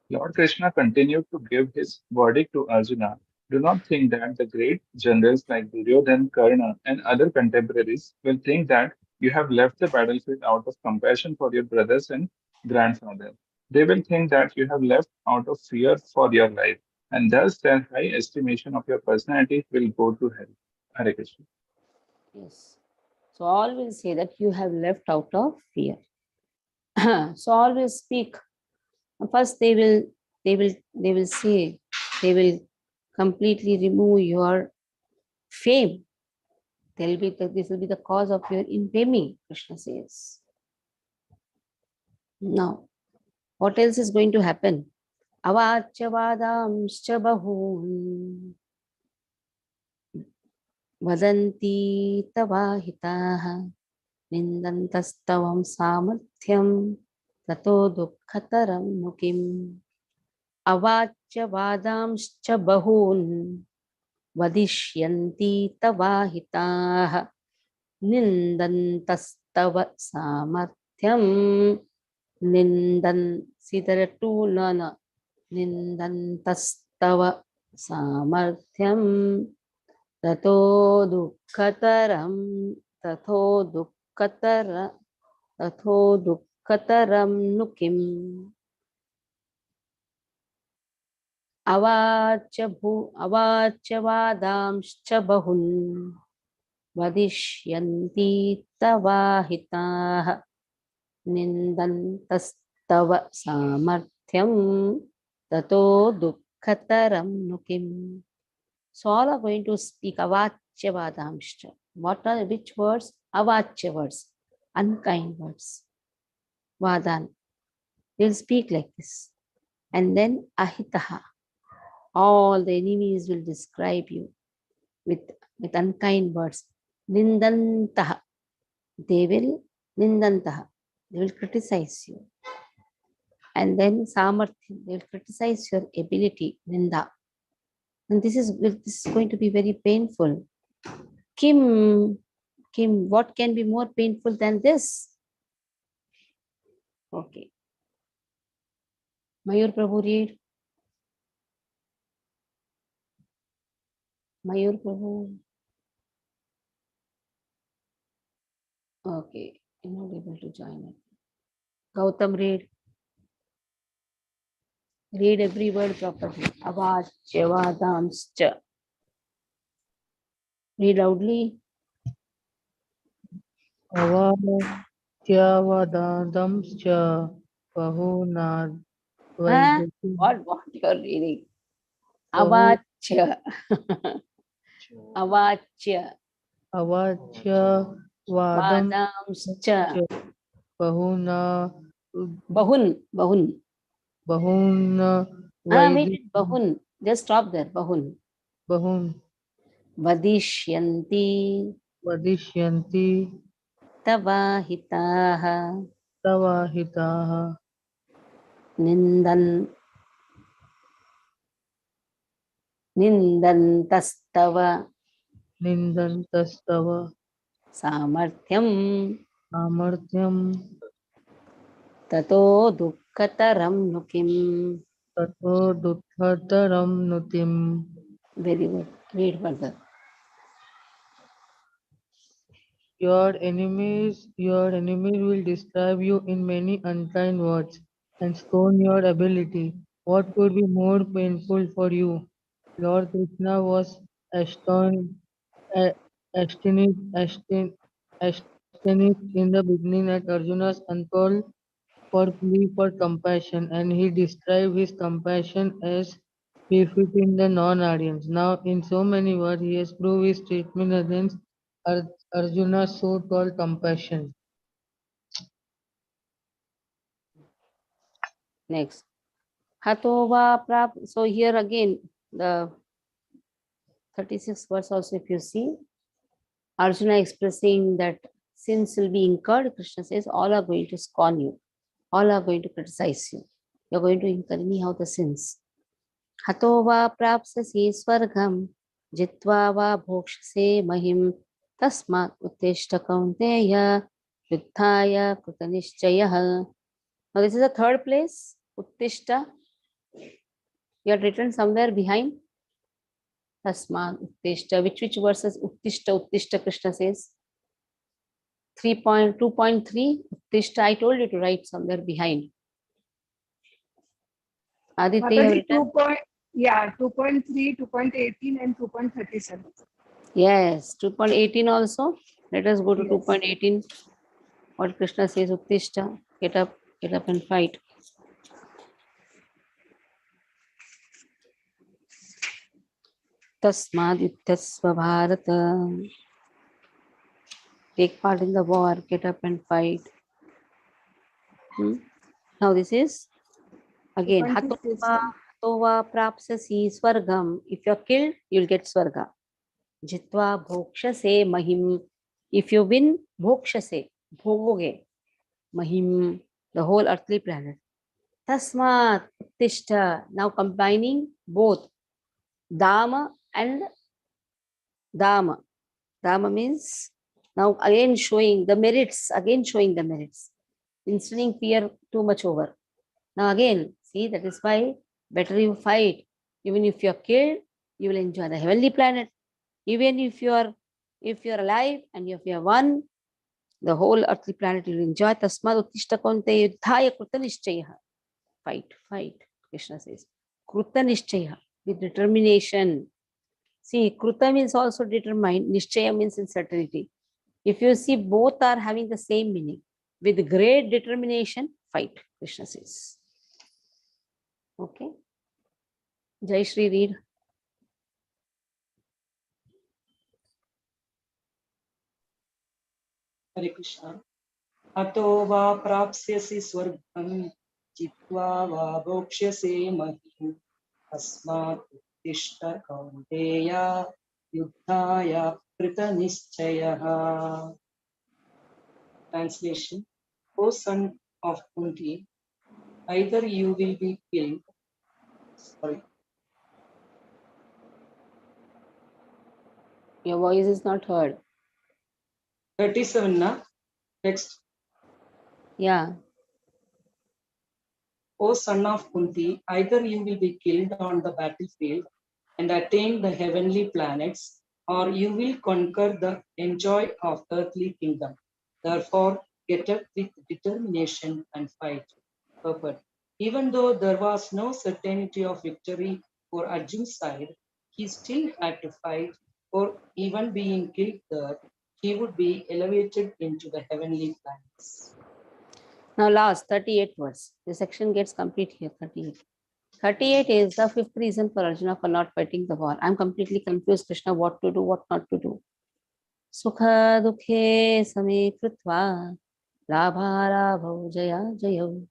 Lord Krishna continued to give his verdict to Arjuna. Do not think that the great generals like Duryodhana, Karna, and other contemporaries will think that you have left the battlefield out of compassion for your brothers and grandfather. They will think that you have left out of fear for your life, and thus their high estimation of your personality will go to hell. Hare Krishna. Yes. So all will say that you have left out of fear. So all will speak. First they will say, they will completely remove your fame. This will be the cause of your infamy, Krishna says. Now, what else is going to happen? Avachavadamscha bahun vadanti tavahitaha nindantastavam samarthyam tato dukkhataram mukim. Avachavadamscha bahun vadishyanti tavahitaha nindantastava samarthyam. See, there are two learner. Nindantastava samarthyam tato dukkataram nukim. Avachavadamscha bahun vadishyanti tavahitaha nindantastava samarthyam tato dukkhataram nukim. So all are going to speak avachyavadamscha. Which words? Avachya words, unkind words. Vadan. They'll speak like this. And then ahitaha. All the enemies will describe you with unkind words. Nindantaha. They will criticize you. And then samarthya, they will criticize your ability, ninda. And this is going to be very painful. Kim, what can be more painful than this? Okay. Mayur Prabhu, read. Mayur Prabhu. Okay, you're not able to join it. Gautam, read. Read every word properly. Avachyavadamscha. Read loudly. Avachyavadadamscha bahunad What you're reading? Avachya. Avachya. Avachyavadamscha Vadamscha. bahuna Bahun. bahuna Wait it, bahun. Just stop there. Bahun. bahun Vadishyanti. vadishyanti tava hitaha tava hitaha nindan nindantastava nindantastava samarthyam samarthyam tato dukkataram nukim. tato dukkataram nutim. Very good. Read further. Your enemies will describe you in many unkind words and scorn your ability. What could be more painful for you? Lord Krishna was astonished, a- astonished in the beginning at Arjuna's uncalled for plea for compassion, and he described his compassion as befitting the non-Aryans. Now, in so many words, he has proved his statement against Arjuna's so-called compassion. Next. Hatova prap. So here again, the 36th verse also, if you see, Arjuna expressing that sins will be incurred. Krishna says, all are going to scorn you. All are going to criticize you. You're going to incur anyhow the sins. Hatova prapsasi swargam jitva va bhokshase mahim tasmat uttishta kaunteya yuddhaya krutanishchayah. Now this is the third place. Uttishta. You are written somewhere behind. Tasmat uttishta. Which verses uttishta, uttishta Krishna says? 3.2.3. Uttishta. I told you to write somewhere behind. Aditya, you have Mataji, written? 2.3, 2.18 and 2.37. Yes, 2.18 also. Let us go to Yes. 2.18. What Krishna says, Uttishta, get up and fight. Tasmad Yuttasva Bharata. Take part in the war, get up and fight. Now this is again 2.57. Hatova Prapsasi Swargam. If you're killed, you'll get Swarga. Jitva Bhokshase Mahim. If you win, Bhokshase, Bhogoge. Mahim, the whole earthly planet. Tasmat Uttishta. Now combining both Dama and Dama. Dama means now again showing the merits, instilling fear too much over. Now again, see, that is why better you fight. Even if you are killed, you will enjoy the heavenly planet. Even if you are alive and if you are won, the whole earthly planet you will enjoy. Tasmad uttishta kaunte yuddhaya krutanishchayah. Fight, Krishna says. Krutanishchayah, with determination. See, kruta means also determined, nishchaya means in certainty. If you see, both are having the same meaning. With great determination, fight, Krishna says. Okay. Jai Shri, read. Hare Krishna. Ato va prapsyasi swargam jitva va bhoksyase mahim tasmat uttishta kaunteya yuddhaya krita nischayah. Translation. O son of Kunti, either you will be killed. Sorry. Your voice is not heard. 37 na? Next. Yeah. O son of Kunti, either you will be killed on the battlefield and attain the heavenly planets, or you will conquer the enjoy of earthly kingdom. Therefore, get up with determination and fight. Purport. Even though there was no certainty of victory for Arjun's side, he still had to fight, for even being killed there, he would be elevated into the heavenly planets. Now last 38 words. The section gets complete here. 38. 38 is the fifth reason for Arjuna for not fighting the war. I'm completely confused, Krishna, what to do, what not to do. Sukha dukhe same krutva labha labhau jaya jayau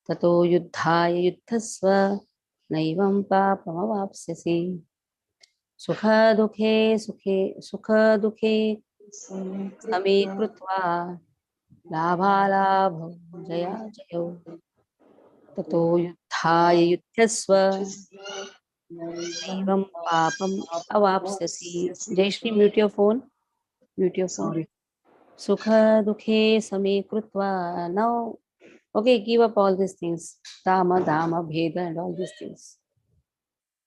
tato yuddhaya yuddhasva naivam papamavapsyasi. Sukha dukhe समे कृत्वा लाभालाभौ जया जयौ ततो युद्धाय युध्यस्व नैवं पापम् अवाप्स्यसि. Jayashri, mute your phone. Mute your phone. Sorry. Sukha dukhe same krutva. Now, okay, give up all these things. Dama, dama, bheda, and all these things.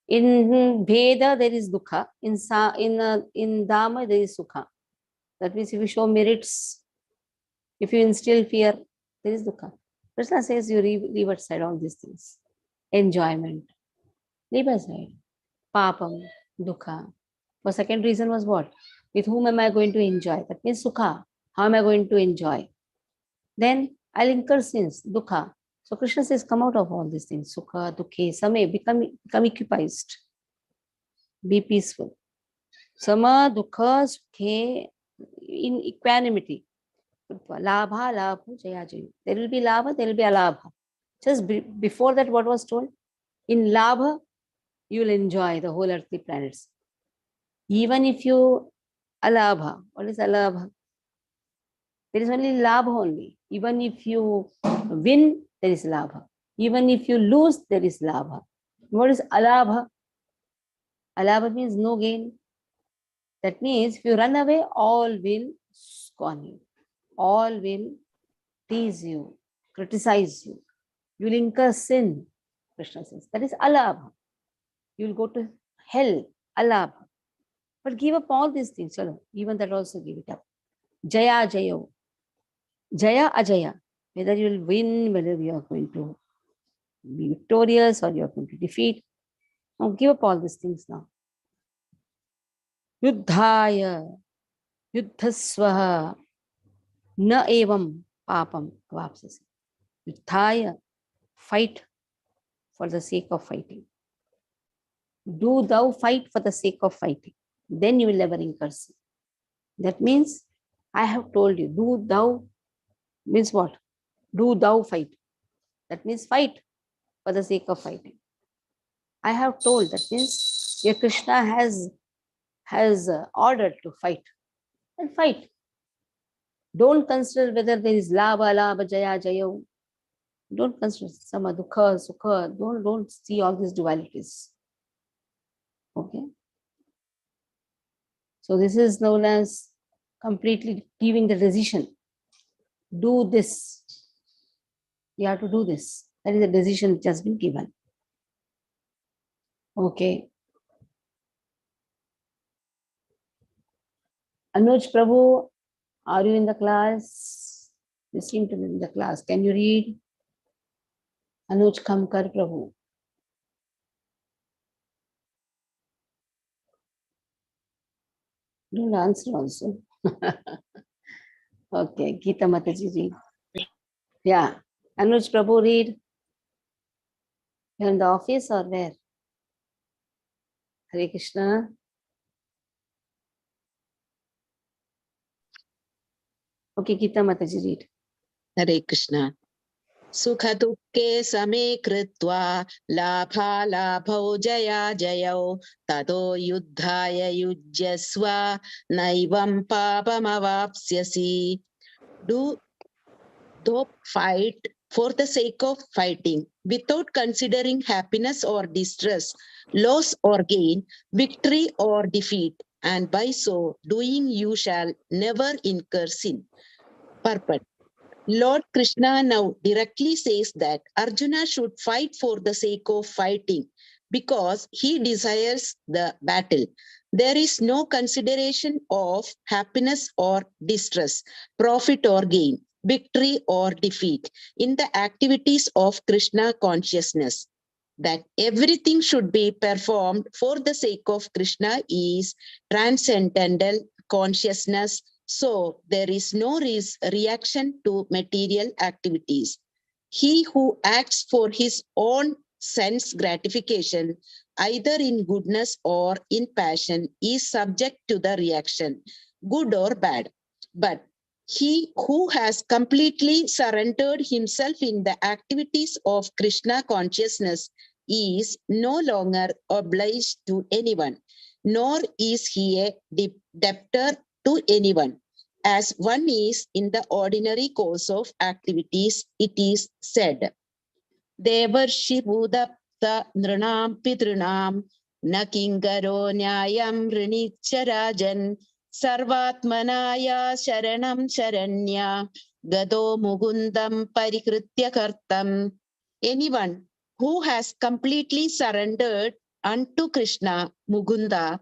In bheda there is dukha. In dama there is sukha. That means if you show merits, if you instill fear, there is dukha. Krishna says you leave aside all these things. Enjoyment. Leave aside. Papam, dukha. The second reason was what? With whom am I going to enjoy? That means sukha. How am I going to enjoy? Then I'll incur sins, dukha. So Krishna says, come out of all these things. Sukha, dukhe, same, become equipized. Be peaceful. Sama, dukha, sukhe, in equanimity. Labha, labha, jaya, jaya. There will be labha, there will be alabha. Just before that, what was told? In labha, you will enjoy the whole earthly planets. Even if you alabha, what is alabha? There is only labha only. Even if you win, there is labha. Even if you lose, there is labha. What is alabha? Alabha means no gain. That means if you run away, all will scorn you. All will tease you, criticize you. You will incur sin, Krishna says. That is alabha. You will go to hell, alabha. But give up all these things. Chalo, even that also give it up. Jaya, jayo. Jaya, ajaya. Whether you will win, whether you are going to be victorious or you are going to defeat. Now give up all these things now. Yuddhaya, yuddhasvaha, na evam papam vapsasi. Yuddhaya, fight for the sake of fighting. Do thou fight for the sake of fighting. Then you will never incur sin. That means, I have told you, do thou means what? Do thou fight. That means fight for the sake of fighting. I have told, that means your Krishna has ordered to fight. And fight. Don't consider whether there is labha, labha, jaya, jaya. Don't consider sama, dukha, sukha. Don't see all these dualities. Okay. So this is known as completely giving the decision. Do this. You have to do this. That is the decision which has been given. Okay. Anuj Prabhu, are you in the class? You seem to be in the class. Can you read? Anuj Kamkar Prabhu. Don't answer also. Okay, Geeta Mataji, read. Yeah. Anuj Prabhu, read. You're in the office or where? Hare Krishna. Okay, Geeta Mataji, read. Hare Krishna. Sukha dukkhe same kritva labha labhau jaya jayau tato yuddhaya yujyasva naivam papam avapsyasi. Do thou fight for the sake of fighting without considering happiness or distress, loss or gain, victory or defeat, and by so doing you shall never incur sin. Purport. Lord Krishna now directly says that Arjuna should fight for the sake of fighting because he desires the battle. There is no consideration of happiness or distress, profit or gain, victory or defeat in the activities of Krishna consciousness. That everything should be performed for the sake of Krishna is transcendental consciousness. So there is no reaction to material activities. He who acts for his own sense gratification, either in goodness or in passion, is subject to the reaction, good or bad. But he who has completely surrendered himself in the activities of Krishna consciousness is no longer obliged to anyone, nor is he a debtor to anyone. As one is in the ordinary course of activities, it is said, Devarshi Budapta Nranam Pitrinam Nakingaro Nyayam Rinicha Rajan Sarvatmanaya Sharanam Sharanya Gado Mugundam Parikritya Kartam. Anyone who has completely surrendered unto Krishna Mugunda,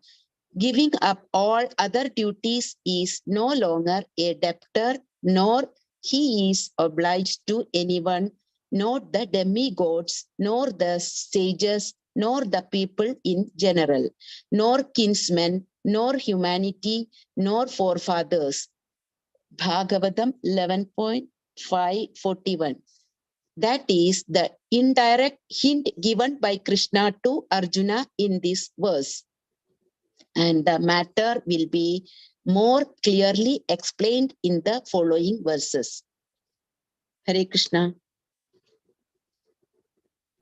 giving up all other duties, is no longer a debtor, nor he is obliged to anyone, nor the demigods, nor the sages, nor the people in general, nor kinsmen, nor humanity, nor forefathers. Bhagavatam 11.541. That is the indirect hint given by Krishna to Arjuna in this verse. And the matter will be more clearly explained in the following verses. Hare Krishna.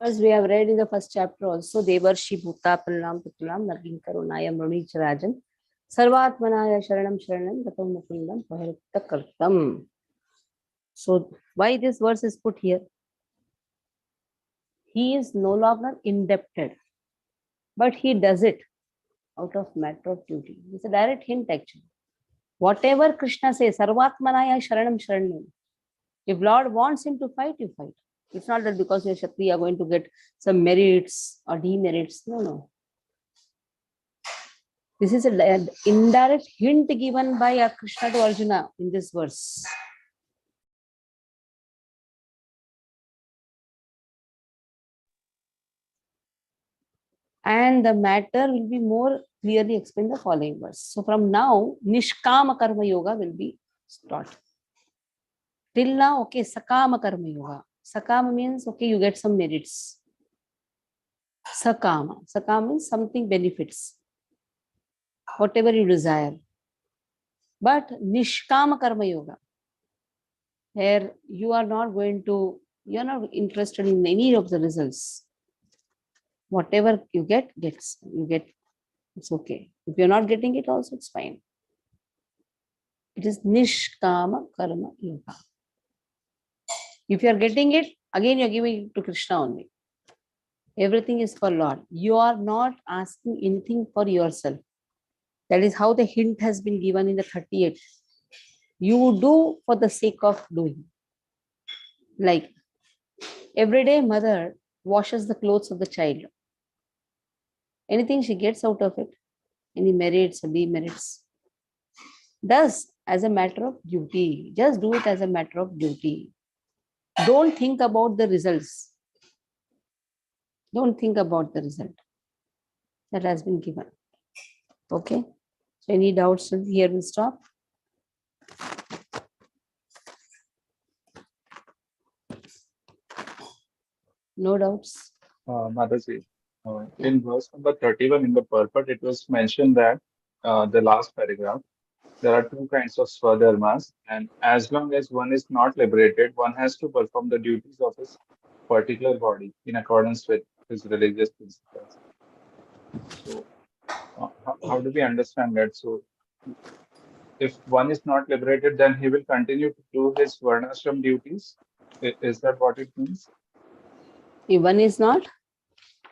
As we have read in the first chapter also, Devarshi Bhuta Pranam Pitulam Nargin Karunayam Runich Rajan Sarvatmanaya Sharanam Sharanam Gatam Mukundam Paharitta Kartam. So why this verse is put here? He is no longer indebted, but he does it out of matter of duty. It's a direct hint actually. Whatever Krishna says, Sarvatmanaya Sharanam Sharanam. If Lord wants him to fight, you fight. It's not that because you're Shastri, you are going to get some merits or demerits. No, no. This is an indirect hint given by Krishna to Arjuna in this verse. And the matter will be more clearly explained in the following verse. So from now, Nishkama Karma Yoga will be taught. Till now, okay, Sakama Karma Yoga. Sakama means, okay, you get some merits. Sakama. Sakama means something benefits. Whatever you desire. But Nishkama Karma Yoga, where you are not interested in any of the results. Whatever you get, it's okay. If you're not getting it also, it's fine. It is Nishkama Karma Yoga. If you are getting it, again you're giving it to Krishna only. Everything is for Lord. You are not asking anything for yourself. That is how the hint has been given in the 38. You do for the sake of doing. Like everyday mother washes the clothes of the child. Anything she gets out of it, any merits or demerits, does as a matter of duty. Just do it as a matter of duty. Don't think about the results. Don't think about the result that has been given. Okay. So any doubts here? We'll stop. No doubts. Mataji, in verse number 31 in the purport, it was mentioned that the last paragraph, there are two kinds of swadharmas, and as long as one is not liberated, one has to perform the duties of his particular body in accordance with his religious principles. So, how do we understand that? So, if one is not liberated, then he will continue to do his varnashram duties. Is that what it means? If one is not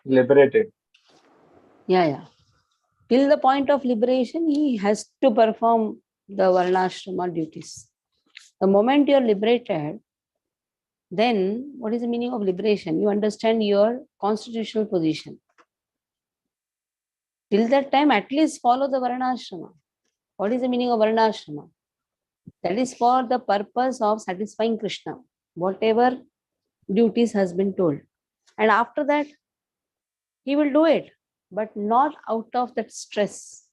Liberated. Yeah. Till the point of liberation, he has to perform the varnashrama duties. The moment you are liberated, then what is the meaning of liberation? You understand your constitutional position. Till that time, at least follow the varnashrama. What is the meaning of varnashrama? That is for the purpose of satisfying Krishna, whatever duties has been told. And after that, he will do it, but not out of that stress.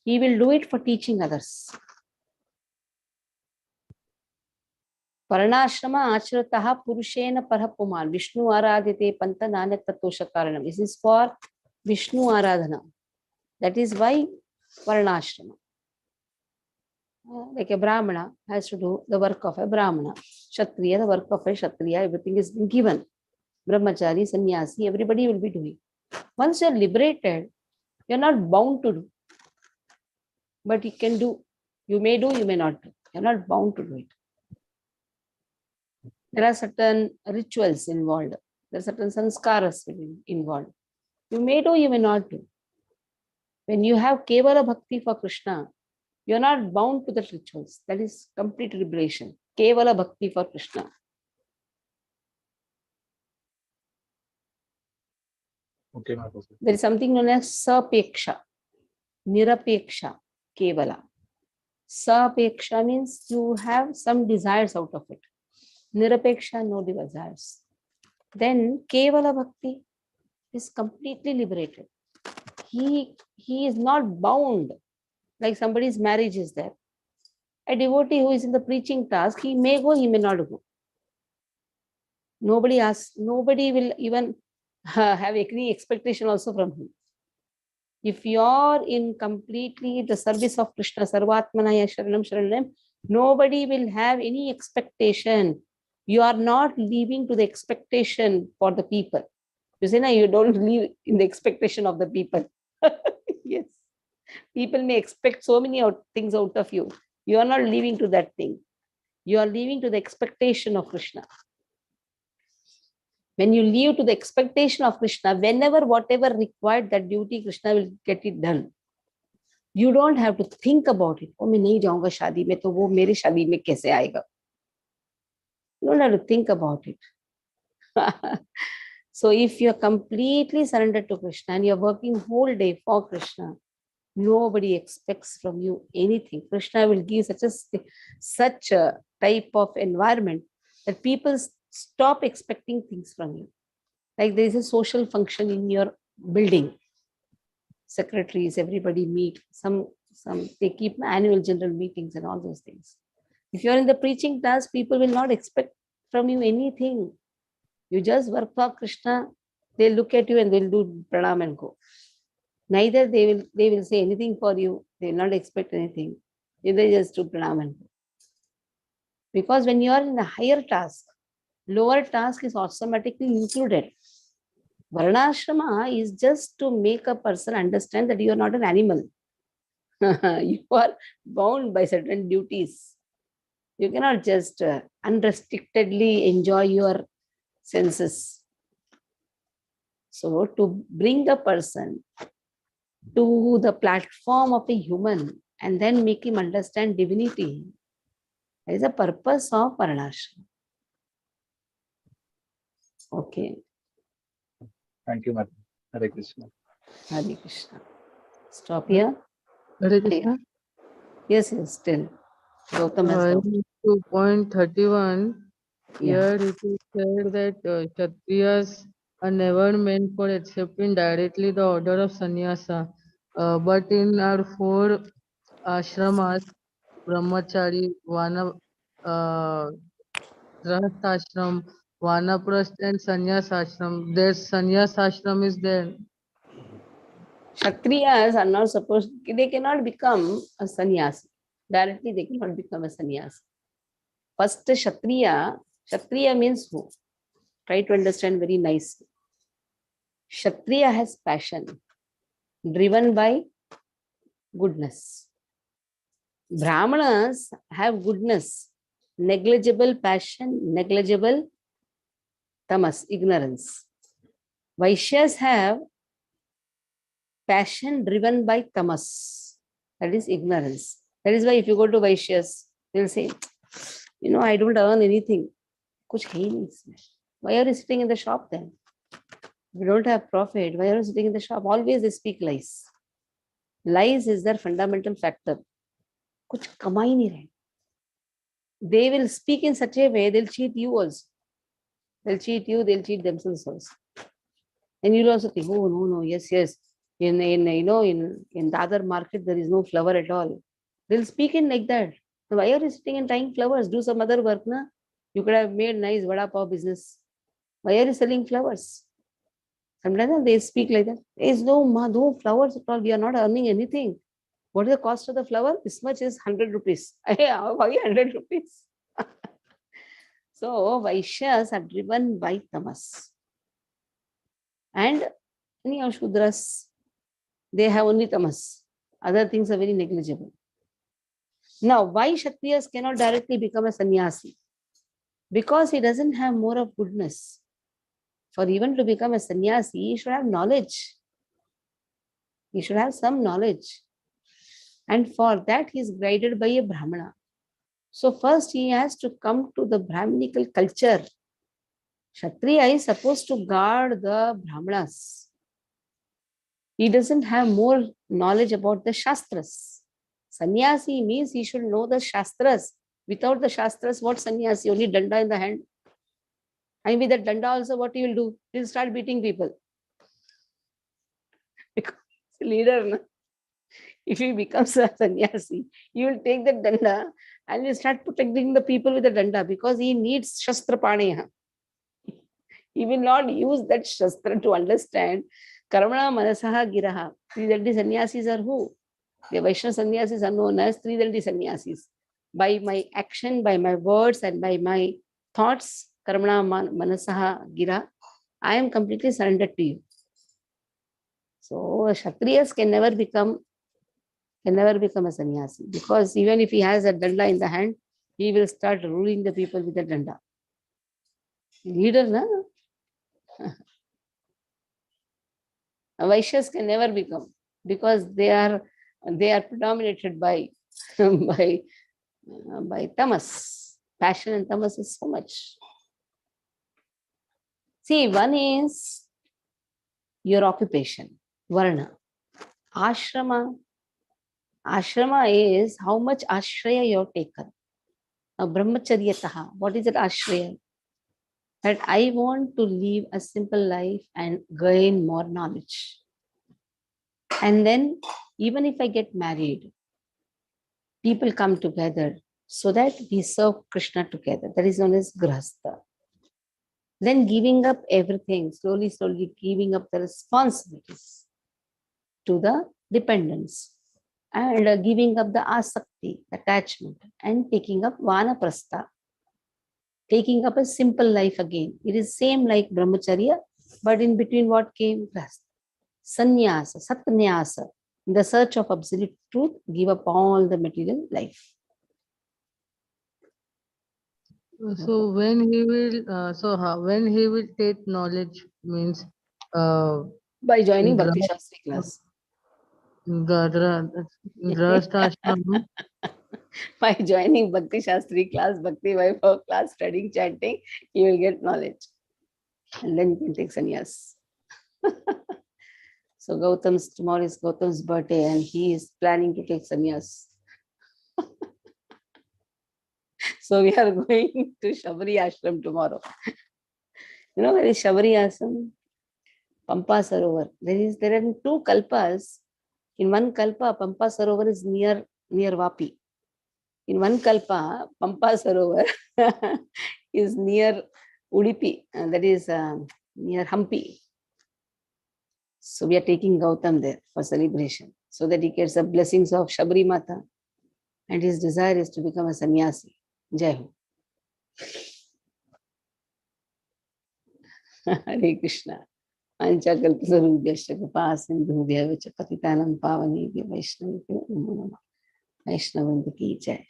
He will do it for teaching others. Varnashrama acharataha purushena parapuman Vishnu aradite panta nanak tatosha karanam. This is for Vishnu aradhana. That is why varnashrama. Like a Brahmana has to do the work of a Brahmana. Kshatriya, the work of a Kshatriya, everything is been given. Brahmachari, sannyasi, everybody will be doing. Once you are liberated, you are not bound to do. but you can do. You may do, you may not do. You're not bound to do it. There are certain rituals involved. There are certain sanskaras involved. You may do, you may not do. When you have Kevala Bhakti for Krishna, you're not bound to the rituals. That is complete liberation. Kevala Bhakti for Krishna. Okay, Mataji. There is something known as Sapeksha, Nirapeksha, Kevala. Sapeksha means you have some desires out of it. Nirapeksha, no desires. Then Kevala Bhakti is completely liberated. He is not bound, like somebody's marriage is there. A devotee who is in the preaching task, he may go, he may not go. Nobody asks, nobody will even have any expectation also from him. If you are in completely the service of Krishna, Sarvatmanaya Sharanam Sharanam, nobody will have any expectation. You are not leaving to the expectation for the people. You say, no, you don't live in the expectation of the people. Yes. People may expect so many things out of you. You are not leaving to that thing. You are leaving to the expectation of Krishna. When you leave to the expectation of Krishna, whenever, whatever required that duty, Krishna will get it done. You don't have to think about it. Oh, मैं नहीं जाऊंगा शादी में, तो वो मेरी शादी में कैसे आएगा? You don't have to think about it. So if you're completely surrendered to Krishna and you're working whole day for Krishna, nobody expects from you anything. Krishna will give such a type of environment that people stop expecting things from you. Like there is a social function in your building. Secretaries, everybody meet. Some they keep annual general meetings and all those things. If you're in the preaching task, people will not expect from you anything. You just work for Krishna, they'll look at you and they'll do pranam and go. Neither they will say anything for you. They will not expect anything. They just do pranam and go. Because when you are in a higher task, lower task is automatically included. Varnashrama is just to make a person understand that you are not an animal. You are bound by certain duties. You cannot just unrestrictedly enjoy your senses. So to bring a person to the platform of a human and then make him understand divinity is the purpose of Varnashrama. Okay. Thank you, Mataji. Hare Krishna. Hare Krishna. Stop here. Hare Krishna. Yes, still. Gautam has doubt. To point 31, Yeah. here it is said that Kshatriyas are never meant for accepting directly the order of sannyasa. But in our 4 ashramas, Brahmachari, Grahasthashram, Vanaprasth and Sannyasashram, their Sannyasashram is there. Kshatriyas are not supposed, they cannot become a sannyasi. Directly, they cannot become a sannyasi. First, Kshatriya means who? Try to understand very nicely. Kshatriya has passion, driven by goodness. Brahmanas have goodness, negligible passion, negligible tamas, ignorance. Vaishyas have passion driven by tamas, that is ignorance. That is why if you go to Vaishyas, they'll say, I don't earn anything. Kuch hai nahi isme. Why are you sitting in the shop then? If you don't have profit, why are you sitting in the shop? Always they speak lies. Lies is their fundamental factor. Kuch kama hi nahi rahe. They will speak in such a way, they'll cheat you also. They'll cheat you, they'll cheat themselves also. And you'll also think, oh, no, yes. In the other market, there is no flower at all. They'll speak in like that. So why are you sitting and tying flowers? Do some other work, na? You could have made nice vada pav business. Why are you selling flowers? Sometimes they speak like that. There is no flowers at all. We are not earning anything. What is the cost of the flower? This much is 100 rupees. Why 100 rupees? So Vaishyas are driven by tamas. And Shudras, they have only tamas. Other things are very negligible. Now, why Kshatriyas cannot directly become a sannyasi? Because he doesn't have more of goodness. For even to become a sannyasi, he should have knowledge. He should have some knowledge. And for that, he is guided by a Brahmana. So first he has to come to the Brahminical culture. Kshatriya is supposed to guard the Brahmanas. He doesn't have more knowledge about the Shastras. Sannyasi means he should know the Shastras. Without the Shastras, what sannyasi? Only danda in the hand. And with that danda also, what he will do? He will start beating people. Because leader, no? If he becomes a sannyasi, he will take the danda and will start protecting the people with the danda because he needs shastra paneha. He will not use that shastra to understand karmana manasaha giraha. Tridaldi sannyasis are who? The Vaishnava sannyasis are known as Tridaldi sannyasis. By my action, by my words, and by my thoughts, karmana manasaha gira, I am completely surrendered to you. So Kshatriyas can never become a sannyasi because even if he has a danda in the hand, he will start ruling the people with the danda. Leader, na? Vaishyas can never become because they are predominated by by tamas. Passion and tamas is so much. See, one is your occupation, varna. Ashrama is how much ashraya you have taken. Now, brahmacharyataha, what is that ashraya? That I want to live a simple life and gain more knowledge. And then, even if I get married, people come together so that we serve Krishna together. That is known as grahastha. Then giving up everything, slowly giving up the responsibilities to the dependents and giving up the asakti, attachment, and taking up vanaprastha, taking up a simple life again. It is same like brahmacharya, but in between what came? Grahastha. Sannyasa, satnyasa, in the search of absolute truth, give up all the material life. So when he will, when he will take knowledge means By joining gra- Bhakti Shastri class. grahasthashram. By joining Bhakti Shastri class, Bhakti Vaibhav class, studying, chanting, you will get knowledge. And then you can take sannyas. So tomorrow is Gautam's birthday and he is planning to take sannyas. So we are going to Shabari Ashram tomorrow. You know where is Shabari Ashram? Pampa Sarovar. There are two kalpas. In one kalpa, Pampa Sarovar is near Vapi. In one kalpa, Pampa Sarovar is near Udupi, that is near Hampi. So we are taking Gautam there for celebration so that he gets the blessings of Shabari Mata and his desire is to become a sannyasi. Jai Ho. Hare Krishna. Panchakalpatarubhyascha kripa sindhubhya vicha patitanam pavanebhyo Vaishnavibhyo namo namah. Vaishnavanta ki jai.